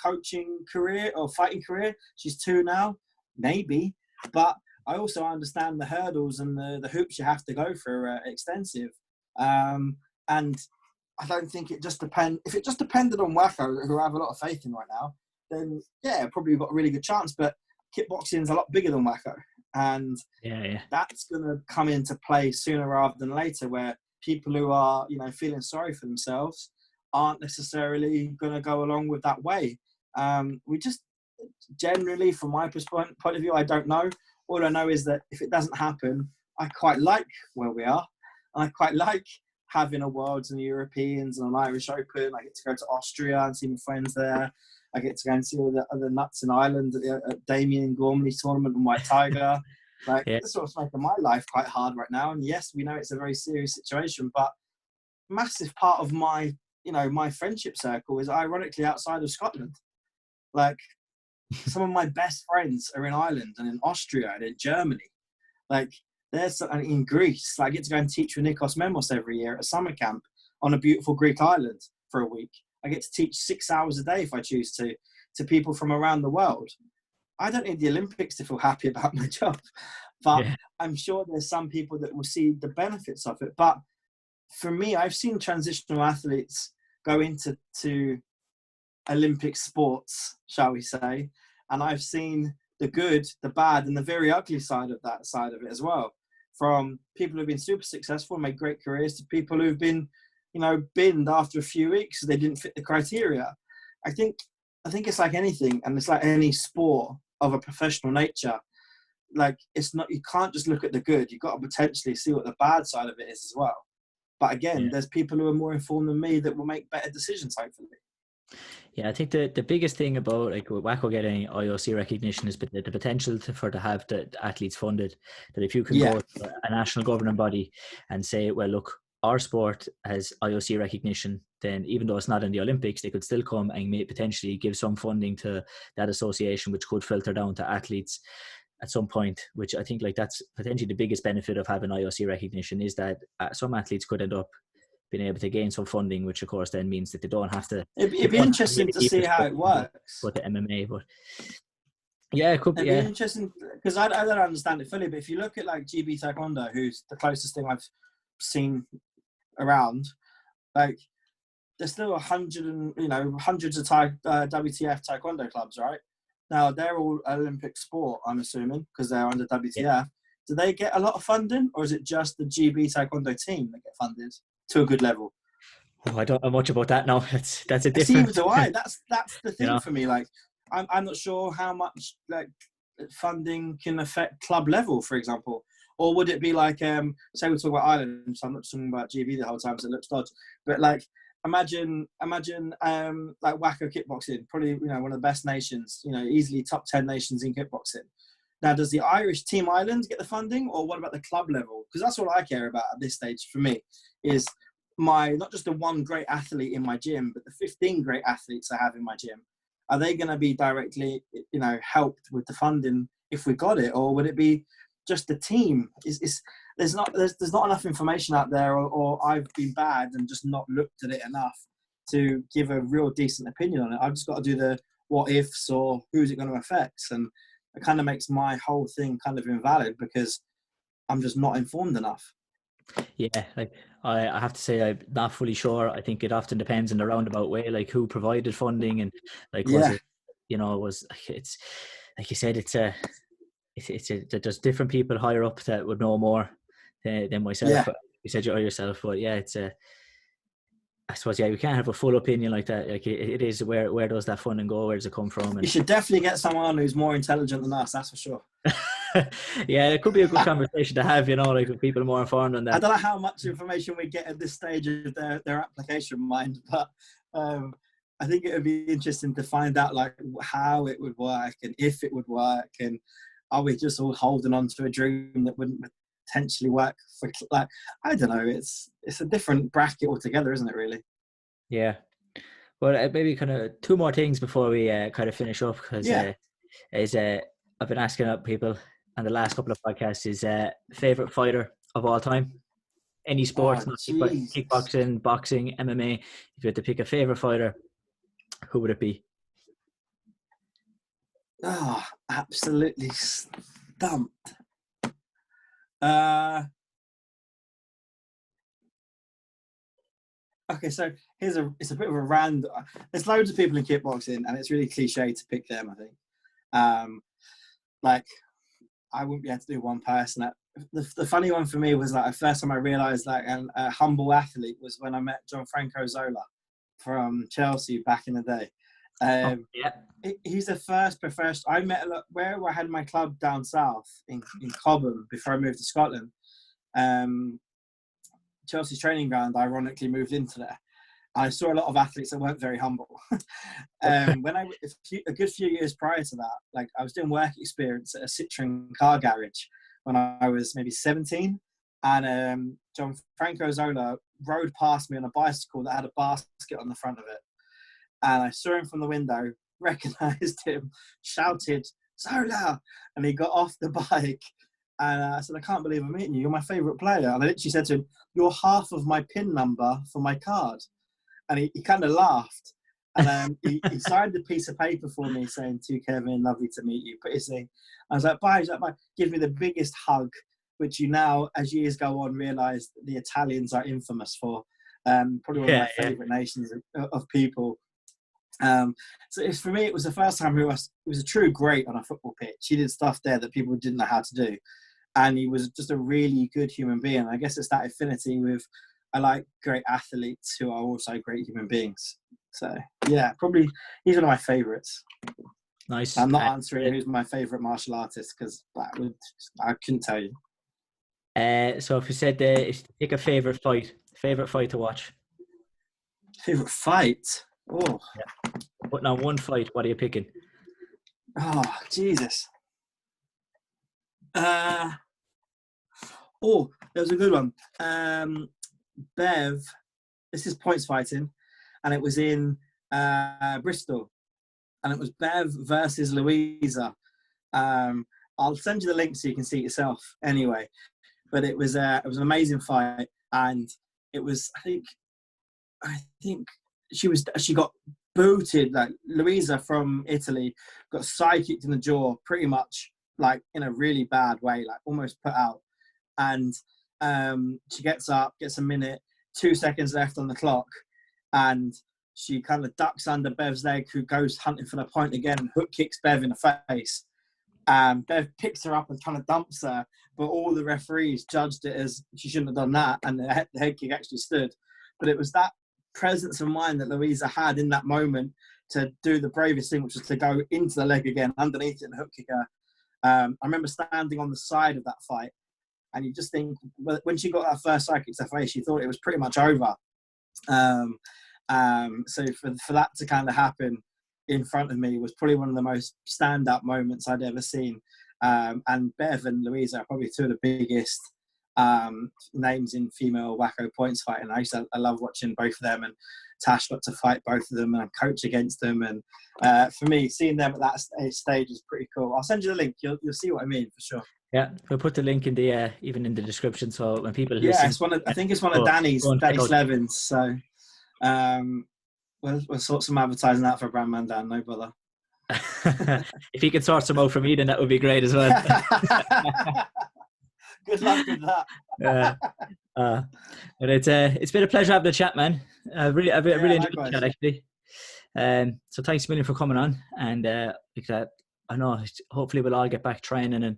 Speaker 2: coaching career or fighting career? She's 2 now. Maybe. But I also understand the hurdles and the hoops you have to go through are extensive. And I don't think it just depends. If it just depended on WAKO, who I have a lot of faith in right now, then yeah, probably got a really good chance. But kickboxing is a lot bigger than WAKO. And that's going to come into play sooner rather than later, where people who are, feeling sorry for themselves aren't necessarily going to go along with that way. We just generally, from my point of view, I don't know. All I know is that if it doesn't happen, I quite like where we are. I quite like having a Worlds and Europeans and an Irish Open. I get to go to Austria and see my friends there. I get to go and see all the other nuts in Ireland at Damien Gormley's tournament and White Tiger. This sort of making my life quite hard right now. And yes, we know it's a very serious situation, but massive part of my, my friendship circle is ironically outside of Scotland. Like, some of my best friends are in Ireland and in Austria and in Germany. Like, there's in Greece. I get to go and teach with Nikos Memos every year at a summer camp on a beautiful Greek island for a week. I get to teach 6 hours a day if I choose to people from around the world. I don't need the Olympics to feel happy about my job, but I'm sure there's some people that will see the benefits of it. But for me, I've seen transitional athletes go into Olympic sports, shall we say, and I've seen the good, the bad, and the very ugly side of it as well. From people who've been super successful and made great careers to people who've been, binned after a few weeks because they didn't fit the criteria. I think it's like anything, and it's like any sport of a professional nature. Like, it's not, you can't just look at the good. You've got to potentially see what the bad side of it is as well. But again, there's people who are more informed than me that will make better decisions, hopefully.
Speaker 1: Yeah, I think the biggest thing about WAKO getting IOC recognition is the potential to have the athletes funded. That if you can go to a national governing body and say, well, look, our sport has IOC recognition, then even though it's not in the Olympics, they could still come and potentially give some funding to that association, which could filter down to athletes at some point, which I think that's potentially the biggest benefit of having IOC recognition, is that some athletes could end up being able to gain some funding, which of course then means that they don't have to.
Speaker 2: It'd be interesting to see how it works.
Speaker 1: But the MMA, but yeah, it could be.
Speaker 2: It'd be interesting because I don't understand it fully. But if you look at like GB Taekwondo, who's the closest thing I've seen around, like there's still hundreds of WTF Taekwondo clubs, right? Now they're all Olympic sport, I'm assuming, because they're under WTF. Yeah. Do they get a lot of funding, or is it just the GB Taekwondo team that get funded to a good level?
Speaker 1: Oh, I don't know much about that now. That's a different.
Speaker 2: Neither do I. That's the thing for me. Like, I'm not sure how much like funding can affect club level, for example. Or would it be like, say we talk about Ireland, so I'm not talking about GB the whole time, so it looks dodgy. But like, imagine like WAKO kickboxing, probably one of the best nations, easily top 10 nations in kickboxing. Now, does the Irish Team Islands get the funding, or what about the club level? Because that's all I care about at this stage for me, is not just the one great athlete in my gym, but the 15 great athletes I have in my gym. Are they going to be directly, helped with the funding if we got it, or would it be just the team? There's not enough information out there, or I've been bad and just not looked at it enough to give a real decent opinion on it. I've just got to do the what ifs or who's it going to affect, and it kind of makes my whole thing kind of invalid because I'm just not informed enough.
Speaker 1: Yeah, like I have to say I'm not fully sure. I think it often depends in the roundabout way, like who provided funding and like was it, it's like you said, there's different people higher up that would know more than myself.
Speaker 2: Yeah.
Speaker 1: You said yourself, but yeah, I suppose we can't have a full opinion like that. Like it is where does that funding go? Where does it come from? And
Speaker 2: you should definitely get someone who's more intelligent than us. That's for sure.
Speaker 1: Yeah, it could be a good conversation to have. Like with people more informed on that.
Speaker 2: I don't know how much information we get at this stage of their application, mind, but I think it would be interesting to find out like how it would work and if it would work, and are we just all holding on to a dream that wouldn't potentially work for, like, I don't know, it's a different bracket altogether, isn't it, really?
Speaker 1: Yeah. Well, maybe kind of two more things before we kind of finish up, because
Speaker 2: Yeah.
Speaker 1: I've been asking up people on the last couple of podcasts is favorite fighter of all time. Any
Speaker 2: Oh,
Speaker 1: sports, not
Speaker 2: Jesus.
Speaker 1: kickboxing, boxing, MMA. If you had to pick a favorite fighter, who would it be?
Speaker 2: Oh, absolutely stumped. Uh, okay, so it's a bit of a random. There's loads of people in kickboxing, and it's really cliche to pick them, I think. Like, I wouldn't be able to do one person. The funny one for me was like the first time I realised like a humble athlete was when I met Gianfranco Zola from Chelsea back in the day.
Speaker 1: Yeah.
Speaker 2: He's the first professional I met where I had my club down south in Cobham before I moved to Scotland. Chelsea's training ground ironically moved into there. I saw a lot of athletes that weren't very humble. When a good few years prior to that, like I was doing work experience at a Citroen car garage when I was maybe 17, and Gianfranco Zola rode past me on a bicycle that had a basket on the front of it, and I saw him from the window, recognised him, shouted Zola, and he got off the bike. And I said, I can't believe I'm meeting you. You're my favourite player. And I literally said to him, you're half of my PIN number for my card. And he kind of laughed. And he signed a piece of paper for me saying, to Kevin, lovely to meet you. Put his thing. I was like, bye. He's like, bye. Give me the biggest hug, which you now, as years go on, realise the Italians are infamous for. Probably one of my favourite nations of people. So for me, it was the first time he was a true great on a football pitch. He did stuff there that people didn't know how to do. And he was just a really good human being. I guess it's that affinity with, I like great athletes who are also great human beings. So, yeah, probably he's one of my favourites.
Speaker 1: Nice.
Speaker 2: I'm not answering who's my favourite martial artist because I couldn't tell you.
Speaker 1: So if you said pick a favourite fight to watch.
Speaker 2: Favourite fight? Oh.
Speaker 1: Yeah. Putting on one fight, what are you picking?
Speaker 2: Oh, Jesus. There was a good one. Bev, this is points fighting, and it was in Bristol, and it was Bev versus Louisa. I'll send you the link so you can see it yourself. Anyway, but it was an amazing fight, and it was I think she got booted. Like Louisa from Italy got side kicked in the jaw, pretty much like in a really bad way, like almost put out. And she gets up, gets a minute, 2 seconds left on the clock, and she kind of ducks under Bev's leg, who goes hunting for the point again and hook kicks Bev in the face. Bev picks her up and kind of dumps her, but all the referees judged it as she shouldn't have done that, and the head kick actually stood. But it was that presence of mind that Louisa had in that moment to do the bravest thing, which was to go into the leg again, underneath it, and hook kick her. I remember standing on the side of that fight, and you just think, when she got that first side kick to her face, she thought it was pretty much over. So for that to kind of happen in front of me was probably one of the most stand-up moments I'd ever seen. And Bev and Louisa are probably two of the biggest names in female WAKO points fighting. I love watching both of them, and Tash got to fight both of them and coach against them. And for me, seeing them at that stage is pretty cool. I'll send you the link. You'll see what I mean for sure.
Speaker 1: Yeah, we'll put the link in the even in the description, so when people
Speaker 2: listen.
Speaker 1: Yeah,
Speaker 2: I think it's one of Danny Slevins. So we'll sort some advertising out for Brandman Dan, no bother.
Speaker 1: If he could sort some out for me, then that would be great as well.
Speaker 2: Good luck with that.
Speaker 1: But it's been a pleasure having the chat, man. I've really enjoyed the chat, actually. So thanks a million for coming on, and I know hopefully we'll all get back training and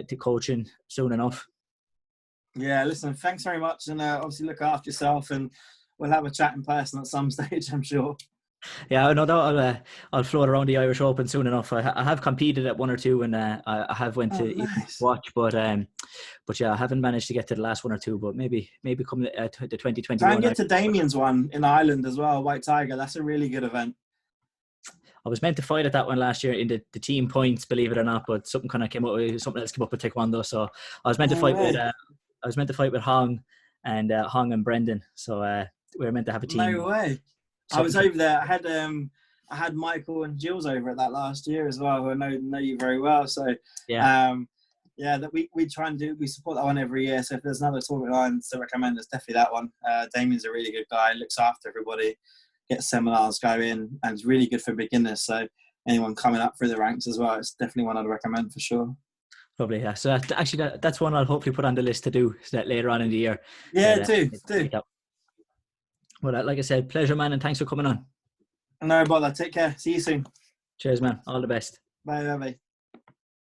Speaker 1: to coaching soon enough. Yeah,
Speaker 2: listen, thanks very much, and obviously look after yourself, and we'll have a chat in person at some stage, I'm sure.
Speaker 1: Yeah, no doubt I'll float around the Irish Open soon enough. I have competed at one or two, and I have went to watch, but yeah, I haven't managed to get to the last one or two. But maybe come to the 2021.
Speaker 2: Try and get to Damien's one in Ireland as well, White Tiger. That's a really good event.
Speaker 1: I was meant to fight at that one last year in the team points, believe it or not, but something else came up with Taekwondo. So I was meant to fight with Hong and Brendan. So we were meant to have a team.
Speaker 2: No way. I was over there. I had Michael and Jill's over at that last year as well, who I know you very well. So that we try and we support that one every year. So if there's another tournament line to recommend, it's definitely that one. Damien's a really good guy, looks after everybody, gets seminars going, and it's really good for beginners. So anyone coming up through the ranks as well, it's definitely one I'd recommend for sure.
Speaker 1: Probably, yeah. So that's one I'll hopefully put on the list to do, so that later on in the year.
Speaker 2: Yeah, do.
Speaker 1: Well, like I said, pleasure, man, and thanks for coming on.
Speaker 2: No bother. Take care. See you soon.
Speaker 1: Cheers, man. All the best.
Speaker 2: Bye.